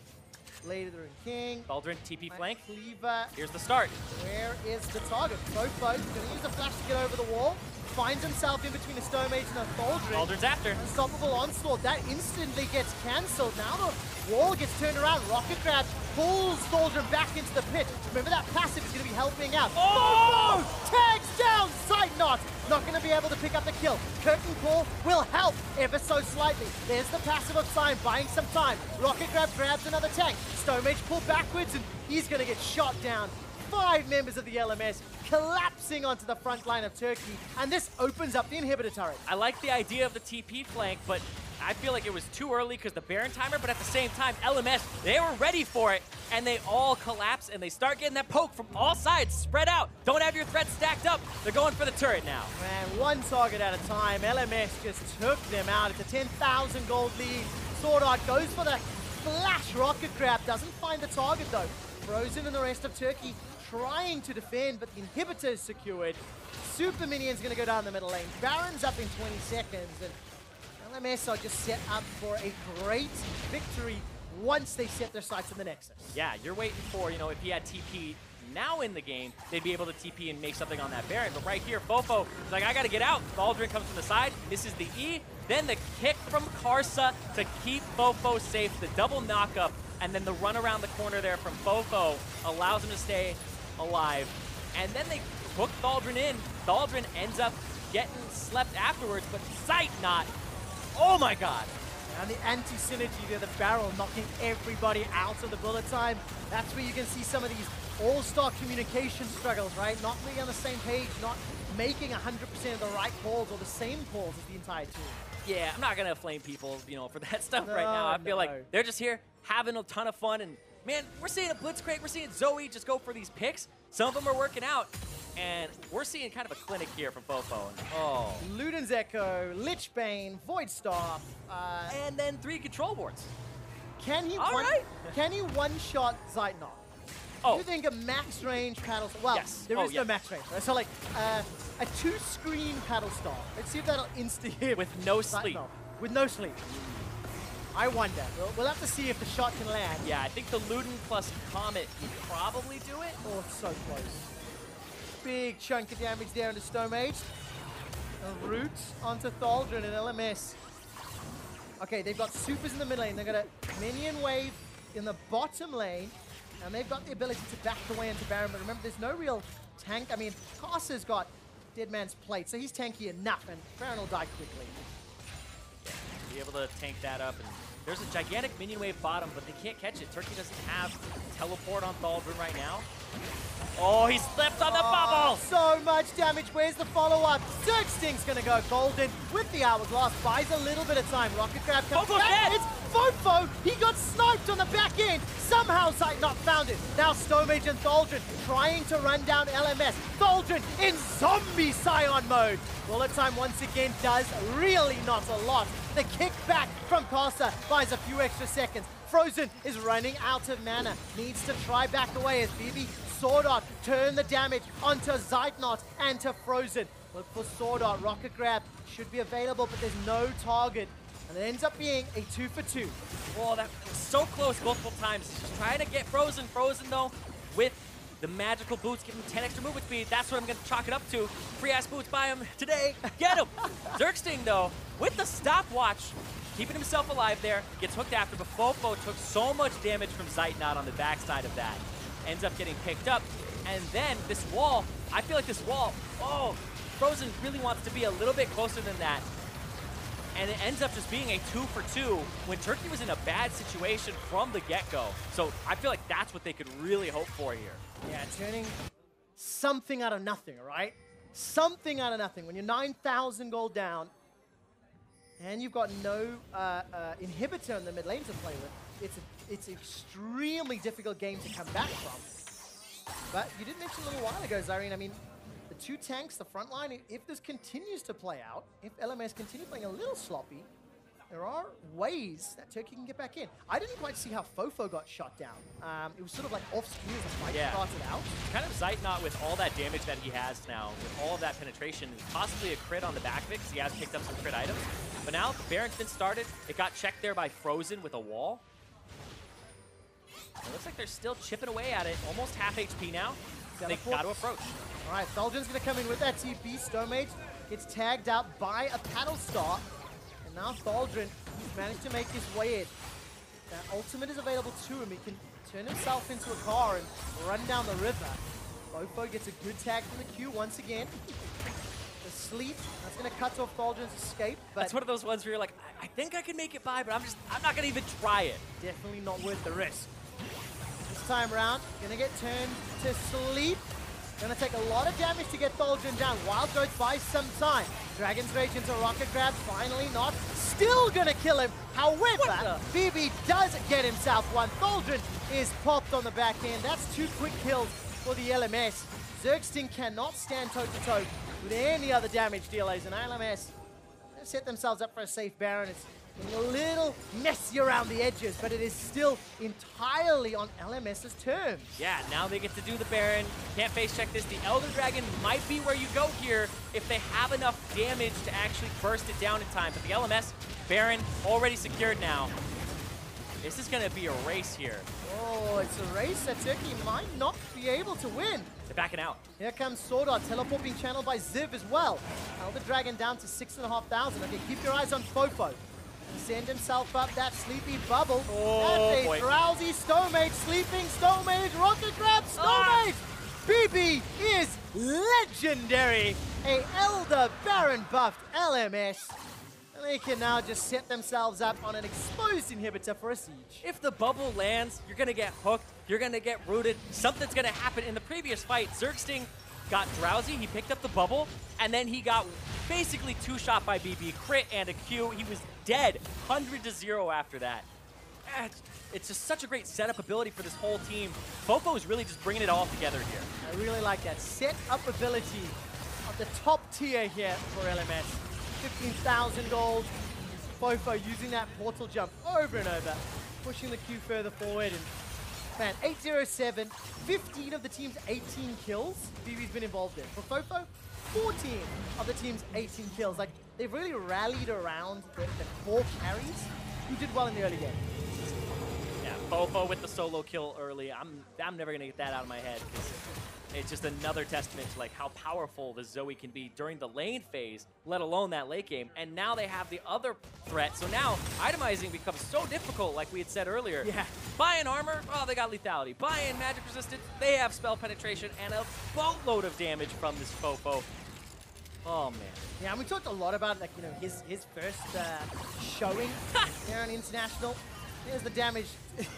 later they're in King. Thaldrin TP flank. Cleaver. Here's the start. Where is the target? FoFo is going to use the flash to get over the wall. Finds himself in between a Stomaged and a Thaldrin. Thaldrin's after. Unstoppable onslaught. That instantly gets cancelled. Now the wall gets turned around. Rocket grab pulls Thaldrin back into the pit. Remember that passive is going to be helping out. Oh! Tags down Zeitnot. Not going to be able to pick up the kill. Curtain Call will help ever so slightly. There's the passive of Sion buying some time. Rocket grab grabs another tank. Stomaged pull backwards and he's going to get shot down. 5 members of the LMS collapsing onto the front line of Turkey, and this opens up the inhibitor turret. I like the idea of the TP flank, but I feel like it was too early because the Baron timer, but at the same time, LMS, they were ready for it, and they all collapse, and they start getting that poke from all sides, spread out. Don't have your threats stacked up. They're going for the turret now. Man, one target at a time. LMS just took them out. It's a 10,000 gold lead. SwordArt goes for the flash rocket grab. Doesn't find the target, though. Frozen and the rest of Turkey trying to defend, but the inhibitor is secured. Super Minion's going to go down the middle lane. Baron's up in 20 seconds, and LMS are just set up for a great victory once they set their sights on the Nexus. Yeah, you're waiting for, you know, if he had TP now in the game, they'd be able to TP and make something on that Baron. But right here, FoFo is like, I got to get out. Thaldrin comes from the side. This is the E. Then the kick from Karsa to keep FoFo safe. The double knock-up, and then the run around the corner there from FoFo allows him to stay alive. And then they hook Thaldrin in. Thaldrin ends up getting slept afterwards, but Zeitnot, oh my god. And the anti-synergy there, the barrel knocking everybody out of the bullet time. That's where you can see some of these all-star communication struggles, right? Not being on the same page, not making 100% of the right calls or the same calls as the entire team. Yeah, I'm not gonna flame people, you know, for that stuff right now. I feel like they're just here having a ton of fun, and man, we're seeing a Blitzcrank, we're seeing Zoe just go for these picks. Some of them are working out, and we're seeing kind of a clinic here from FoFo. Oh. Luden's Echo, Lichbane, Void Staff, and then 3 control boards. Can he one-shot Zeitnot? Oh. Do you think a max range paddle star? Well, Yes. there is no max range. Right? So like a 2-screen paddle star. Let's see if that'll insta-hit. With no sleep. Zeitnot. With no sleep. I wonder. We'll have to see if the shot can land. Yeah, I think the Luden plus Comet would probably do it. Oh, it's so close. Big chunk of damage there into Stomaged. A root onto Thaldrin and LMS. Okay, they've got supers in the mid lane. They've got a minion wave in the bottom lane. And they've got the ability to back away into Baron. But remember, there's no real tank. I mean, Karsa's got Dead Man's Plate, so he's tanky enough. And Baron will die quickly. Be able to tank that up. And there's a gigantic minion wave bottom, but they can't catch it. Turkey doesn't have teleport on Thaldrin right now. Oh, he slipped on the bubble! So much damage. Where's the follow-up? Zergsting's gonna go golden with the hourglass. Buys a little bit of time. Rocket grab comes back. It's FoFo. He got sniped on the back end. Somehow Zeitnot found it. Now Stomaged and Thaldrin trying to run down LMS. Thaldrin in zombie Sion mode. Bullet time once again does really not a lot. The kickback from Karsa buys a few extra seconds. Frozen is running out of mana. Needs to try back away as BeBe SwordArt turn the damage onto Zeitnot and to Frozen. Look for SwordArt. Rocket grab should be available, but there's no target. And it ends up being a 2-for-2. Oh, that was so close multiple times. He's trying to get Frozen. Frozen, though, with the magical boots, give him 10 extra movement speed. That's what I'm going to chalk it up to. Free-ass boots by him today. Get him! Zergsting, though, with the stopwatch, keeping himself alive there, gets hooked after, but FoFo took so much damage from Zeitnot on the backside of that. Ends up getting picked up. And then this wall, I feel like this wall, oh, Frozen really wants to be a little bit closer than that. And it ends up just being a 2-for-2 when Turkey was in a bad situation from the get-go. So I feel like that's what they could really hope for here. Yeah, turning something out of nothing, right? Something out of nothing. When you're 9,000 gold down and you've got no inhibitor in the mid lane to play with, it's an extremely difficult game to come back from. But you did mention a little while ago, Zirene, I mean, the two tanks, the front line, if this continues to play out, if LMS continue playing a little sloppy, there are ways that Turkey can get back in. I didn't quite see how FoFo got shot down. It was sort of like off-screen as the fight started out. Kind of Zeitnot with all that damage that he has now, with all of that penetration, possibly a crit on the back because he has picked up some crit items. But now the Baron's been started. It got checked there by Frozen with a wall. It looks like they're still chipping away at it. Almost half HP now. They got to approach. All right, Thaldrin's going to come in with that TP. Stomaged gets tagged out by a paddle star. And now Thaldrin, he's managed to make his way in. That ultimate is available to him. He can turn himself into a car and run down the river. FoFo gets a good tag from the Q once again. The sleep, that's going to cut off Thaldrin's escape. But that's one of those ones where you're like, I think I can make it by, but I'm not going to even try it. Definitely not worth the risk. This time around, gonna get turned to sleep. Gonna take a lot of damage to get Thaldrin down. Wild Growth buys some time. Dragon's Rage into Rocket Grab, finally not. Still gonna kill him. However, BeBe does get himself one. Thaldrin is popped on the back end. That's 2 quick kills for the LMS. Zergsting cannot stand toe-to-toe with any other damage dealers, and LMS set themselves up for a safe Baron. It's a little messy around the edges, but it is still entirely on LMS's terms. Yeah, now they get to do the Baron. Can't face check this. The Elder Dragon might be where you go here if they have enough damage to actually burst it down in time. But the LMS, Baron, already secured now. This is going to be a race here. Oh, it's a race that Turkey might not be able to win. They're backing out. Here comes SwordArt, teleport being channeled by Ziv as well. Elder Dragon down to 6,500. Okay, keep your eyes on FoFo. Send himself up that sleepy bubble. Oh, that's a drowsy Stomaged, sleeping Stomaged, rocket grab, Stomaged! BeBe is legendary! A Elder Baron buffed LMS. And they can now just set themselves up on an exposed inhibitor for a siege. If the bubble lands, you're going to get hooked, you're going to get rooted. Something's going to happen. In the previous fight, Zergsting got drowsy, he picked up the bubble, and then he got basically 2-shot by BeBe, crit and a Q. He was dead, 100-0 after that. It's just such a great setup ability for this whole team. FoFo is really just bringing it all together here. I really like that set-up ability of the top tier here for LMS. 15,000 gold. FoFo using that portal jump over and over. pushing the queue further forward. And man, 8-0-7, 15 of the team's 18 kills BeBe's been involved in. For FoFo, 14 of the team's 18 kills. Like, they've really rallied around the core carries who did well in the early game. Yeah, FoFo with the solo kill early. I'm never gonna get that out of my head because it's just another testament to like how powerful the Zoe can be during the lane phase, let alone that late game. And now they have the other threat. So now itemizing becomes so difficult, like we had said earlier. Yeah. Buy-in armor, oh, they got lethality. Buy-in magic resistance, they have spell penetration and a boatload of damage from this FoFo. Oh man. Yeah, and we talked a lot about like, you know, his first showing here on International. Here's the damage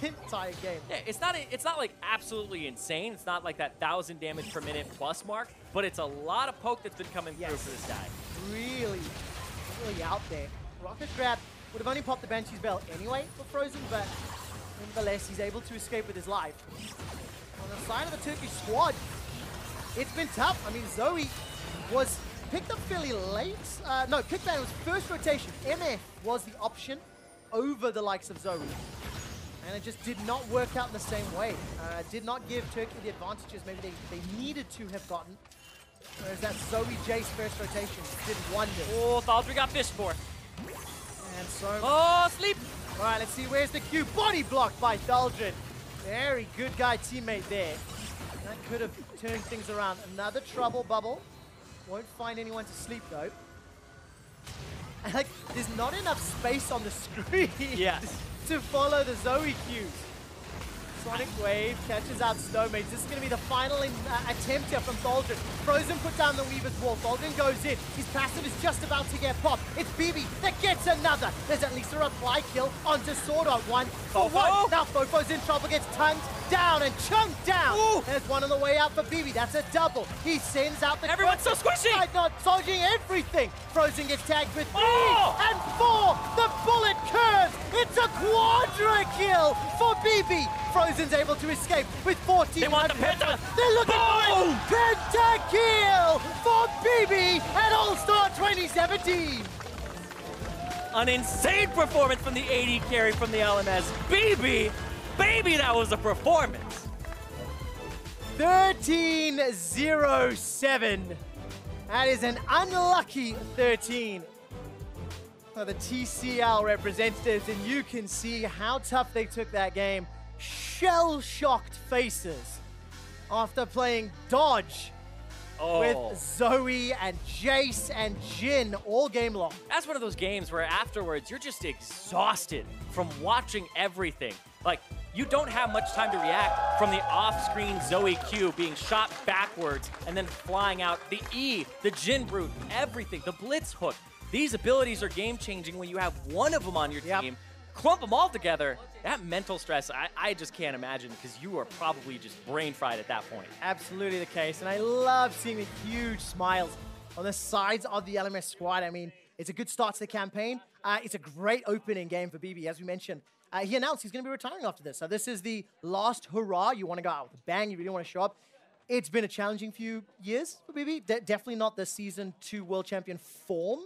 entire game. Yeah, it's not like absolutely insane. It's not like that 1,000 damage per minute plus mark, but it's a lot of poke that's been coming through for this guy. Really out there. Rocket Grab would have only popped the Banshee's Bell anyway for Frozen, but nonetheless, he's able to escape with his life. On the side of the Turkish squad, it's been tough. I mean, Zoe was picked up fairly late. No, Pickban was first rotation. MF was the option over the likes of Zoe. And it just did not work out in the same way. Did not give Turkey the advantages maybe they needed to have gotten. Whereas that Zoe Jayce first rotation did wonders. Oh, Thaldrin got fished for. And so... Oh, sleep! All right, let's see, where's the Q? Body blocked by Thaldrin. Very good guy teammate there. That could have turned things around. Another trouble bubble. Won't find anyone to sleep though. Like, there's not enough space on the screen to follow the Zoe cues. Sonic Wave catches out Stomaged. This is going to be the final attempt here from Thaldrin. Frozen put down the Weaver's Wall. Thaldrin goes in. His passive is just about to get popped. It's BeBe that gets another. There's at least a reply kill onto SwordArt. One for one. Now FoFo's in trouble, gets tongued down and chunked down. Ooh. There's one on the way out for BeBe. That's a double. He sends out the... Everyone's so squishy! Zeitnot dodging everything. Frozen gets tagged with 3 and 4. The bullet curves. It's a quadra kill for BeBe. Frozen's able to escape with 14. They want the penta. They're looking for it. Penta kill for BeBe at All-Star 2017. An insane performance from the AD carry from the LMS. BeBe, baby, that was a performance. 13-0-7. That is an unlucky 13 for the TCL representatives, and you can see how tough they took that game. Shell-shocked faces after playing Dodge with Zoe and Jayce and Jhin all game long. That's one of those games where afterwards you're just exhausted from watching everything. Like, you don't have much time to react from the off-screen Zoe Q being shot backwards and then flying out. The E, the Jhin Brute, everything, the Blitz Hook. These abilities are game-changing when you have one of them on your team. Clump them all together. That mental stress, I just can't imagine, because you are probably just brain-fried at that point. Absolutely the case, and I love seeing the huge smiles on the sides of the LMS squad. I mean, it's a good start to the campaign. It's a great opening game for BeBe, as we mentioned. He announced he's going to be retiring after this. So this is the last hurrah. You want to go out with a bang. You really want to show up. It's been a challenging few years for BeBe. Definitely not the Season 2 World Champion form.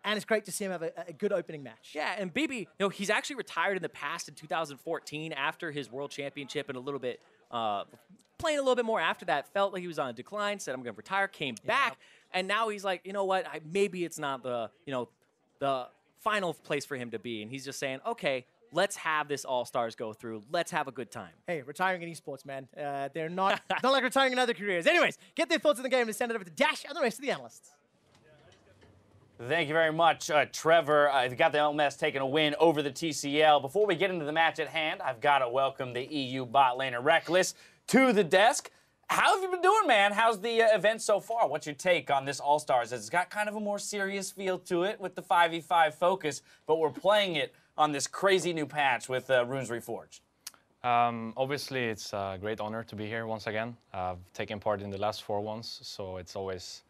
And it's great to see him have a good opening match. Yeah, and BeBe, you know, he's actually retired in the past in 2014 after his World Championship and a little bit, playing a little bit more after that. Felt like he was on a decline, said, I'm going to retire, came back. And now he's like, you know what, maybe it's not the, you know, the final place for him to be. And he's just saying, okay, let's have this All-Stars go through. Let's have a good time. Hey, retiring in esports, man. They're not like retiring in other careers. Anyways, get their thoughts on the game and send it over to Dash and the rest of the analysts. Thank you very much, Trevor. You've got the LMS taking a win over the TCL. Before we get into the match at hand, I've got to welcome the EU bot laner Reckless to the desk. How have you been doing, man? How's the event so far? What's your take on this All-Stars? It's got kind of a more serious feel to it with the 5v5 focus, but we're playing it on this crazy new patch with Runes Reforged. Obviously, it's a great honor to be here once again. I've taken part in the last 4 ones, so it's always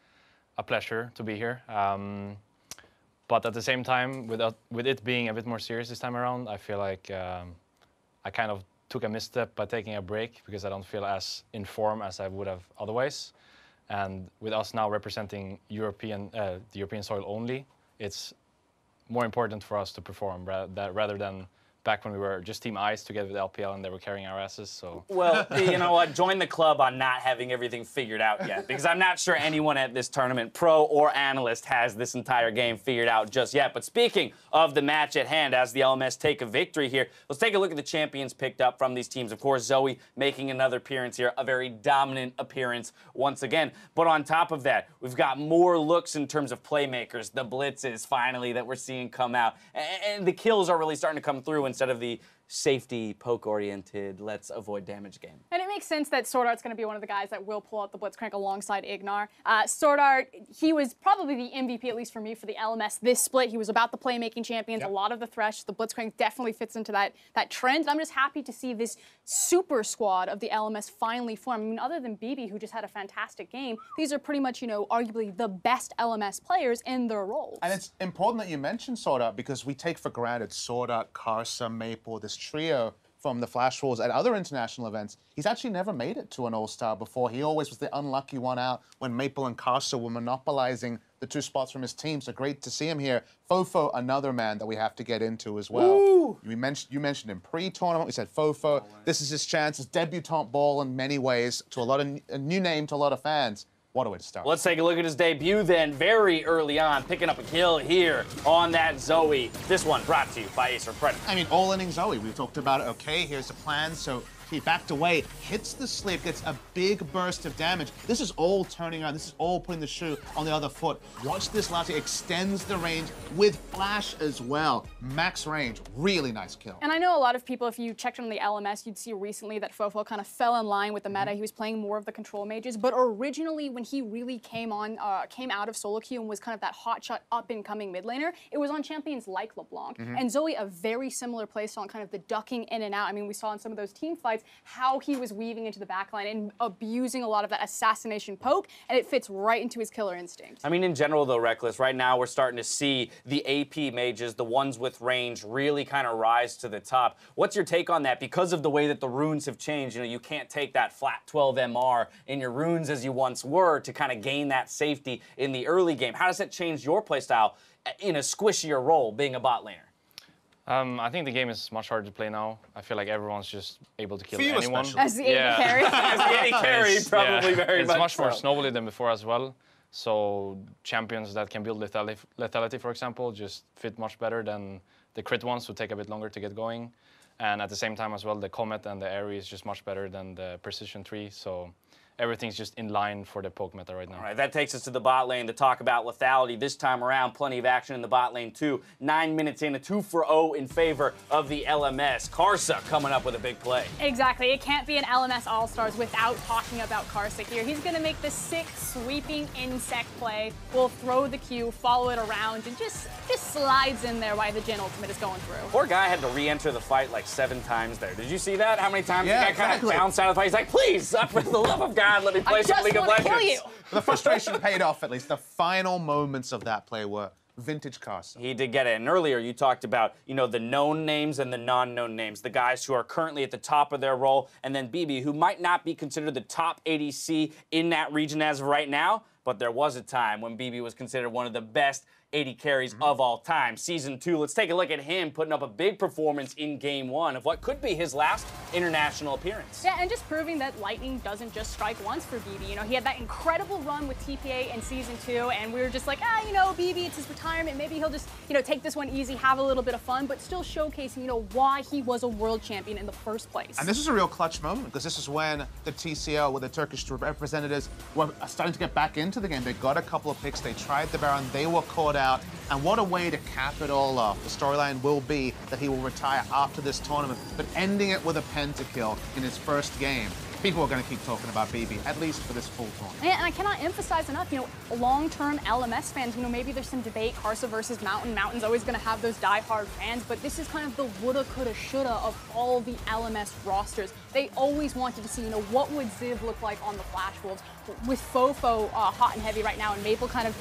a pleasure to be here. But at the same time, with it being a bit more serious this time around, I feel like I kind of took a misstep by taking a break because I don't feel as in form as I would have otherwise. And with us now representing the European soil only, it's more important for us to perform rather than back when we were just Team Ice together with LPL and they were carrying our asses. So well, you know what? Join the club on not having everything figured out yet, because I'm not sure anyone at this tournament, pro or analyst, has this entire game figured out just yet. But speaking of the match at hand, as the LMS take a victory here, let's take a look at the champions picked up from these teams. Of course, Zoe making another appearance here, a very dominant appearance once again. But on top of that, we've got more looks in terms of playmakers, the blitzes finally that we're seeing come out, and the kills are really starting to come through instead of the safety, poke-oriented, let's avoid damage game. And it makes sense that SwordArt's going to be one of the guys that will pull out the Blitzcrank alongside Ignar. SwordArt, he was probably the MVP, at least for me, for the LMS this split. He was about the playmaking champions, a lot of the thresh. The Blitzcrank definitely fits into that trend. And I'm just happy to see this super squad of the LMS finally form. I mean, other than BeBe, who just had a fantastic game, these are pretty much, you know, arguably the best LMS players in their roles. And it's important that you mention SwordArt, because we take for granted SwordArt, Karsa, Maple, this trio from the Flash Wars at other international events. He's actually never made it to an All-Star before. He always was the unlucky one out when Maple and Karsa were monopolizing the 2 spots from his team. So great to see him here. FoFo, another man that we have to get into as well. Ooh. You mentioned him pre-tournament. We said FoFo. This is his chance, his debutante ball in many ways, to a new name to a lot of fans. What a way to start. Let's take a look at his debut then, very early on, picking up a kill here on that Zoe. This one brought to you by Acer Predator. I mean, all-inning Zoe. We talked about it. Okay, here's the plan. So he backed away, hits the slip, gets a big burst of damage. This is all turning around. This is all putting the shoe on the other foot. Watch this last. Extends the range with flash as well. Max range. Really nice kill. And I know a lot of people, if you checked on the LMS, you'd see recently that FoFo kind of fell in line with the meta. He was playing more of the control mages, but originally when he really came out of solo queue and was kind of that hotshot up-and-coming mid laner, it was on champions like LeBlanc. And Zoe, a very similar playstyle on kind of the ducking in and out. I mean, we saw in some of those team fights how he was weaving into the backline and abusing a lot of that assassination poke, and it fits right into his killer instinct. I mean, in general, though, Reckless, right now we're starting to see the AP mages, the ones with range, really kind of rise to the top. What's your take on that? Because of the way that the runes have changed, you know, you can't take that flat 12 MR in your runes as you once were to kind of gain that safety in the early game. How does that change your playstyle in a squishier role, being a bot laner? I think the game is much harder to play now. I feel like everyone's just able to kill anyone. especially. As the AD carry. As the AD carry, probably very much It's much more so. snowbally than before as well. So champions that can build lethality, for example, just fit much better than the crit ones who take a bit longer to get going. And at the same time as well, the Comet and the Aerie is just much better than the Precision 3. So everything's just in line for the poke meta right now. All right, that takes us to the bot lane to talk about lethality. This time around, plenty of action in the bot lane too. 9 minutes in, a 2-for-0 in favor of the LMS. Karsa coming up with a big play. Exactly. It can't be an LMS All-Stars without talking about Karsa here. He's going to make the sick sweeping insect play. Will throw the Q, follow it around, and just slides in there while the Jhin ultimate is going through. Poor guy had to re-enter the fight like 7 times there. Did you see that? How many times Yeah, the guy kind of exactly. bounced out of the fight? He's like, please, for the love of God, let me play I some just League of want to Legends. kill you. The frustration paid off, at least. The final moments of that play were vintage Karsa. He did get it. And earlier you talked about, you know, the known names and the non-known names, the guys who are currently at the top of their role, and then BeBe, who might not be considered the top ADC in that region as of right now, but there was a time when BeBe was considered one of the best 80 carries of all time. Season 2, let's take a look at him putting up a big performance in Game 1 of what could be his last international appearance. Yeah, and just proving that lightning doesn't just strike once for BeBe. You know, he had that incredible run with TPA in Season 2, and we were just like, you know, BeBe, it's his retirement. Maybe he'll just, you know, take this one easy, have a little bit of fun, but still showcasing, you know, why he was a world champion in the first place. And this is a real clutch moment, because this is when the TCL, with the Turkish representatives, were starting to get back into the game. They got a couple of picks, they tried the Baron, they were caught out, and what a way to cap it all off. The storyline will be that he will retire after this tournament, but ending it with a pentakill in his first game. People are going to keep talking about BeBe, at least for this full tournament. And I cannot emphasize enough, you know, long-term LMS fans, you know, maybe there's some debate, Karsa versus Mountain. Mountain's always going to have those die-hard fans, but this is kind of the woulda, coulda, shoulda of all the LMS rosters. They always wanted to see, you know, what would Ziv look like on the Flash Wolves? With FoFo hot and heavy right now and Maple kind of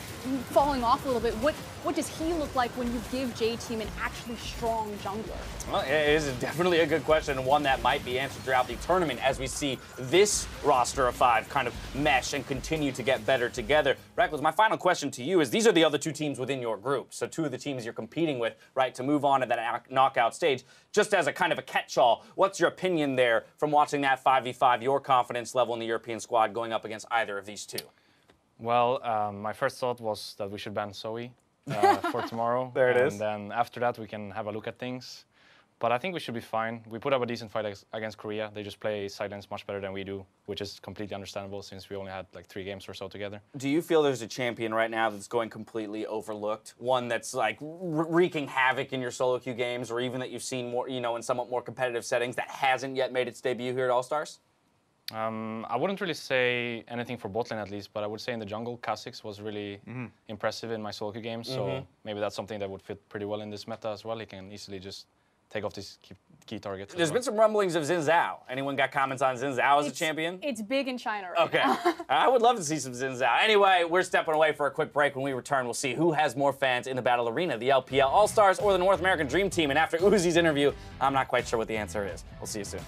falling off a little bit, what does he look like when you give J-Team an actually strong jungler? Well, it is definitely a good question, and one that might be answered throughout the tournament as we see this roster of 5 kind of mesh and continue to get better together. Reckless, my final question to you is, these are the other 2 teams within your group, so 2 of the teams you're competing with, right, to move on to that knockout stage. Just as a kind of a catch-all, what's your opinion there from watching that 5v5, your confidence level in the European squad going up against either of these 2? Well, my first thought was that we should ban Zoe for tomorrow. There it is. And then after that, we can have a look at things. But I think we should be fine. We put up a decent fight against Korea. They just play silence much better than we do, which is completely understandable since we only had like 3 games or so together. Do you feel there's a champion right now that's going completely overlooked? One that's like wreaking havoc in your solo queue games, or even that you've seen more, you know, in somewhat more competitive settings that hasn't yet made its debut here at All-Stars? I wouldn't really say anything for bot lane at least, but I would say in the jungle, Kha'Zix was really impressive in my solo queue games. So maybe that's something that would fit pretty well in this meta as well. He can easily just take off these key targets. There's been some rumblings of Xin Zhao. Anyone got comments on Xin Zhao as a champion? It's big in China right Okay. now. I would love to see some Xin Zhao. Anyway, we're stepping away for a quick break. When we return, we'll see who has more fans in the Battle Arena, the LPL All-Stars or the North American Dream Team. And after Uzi's interview, I'm not quite sure what the answer is. We'll see you soon.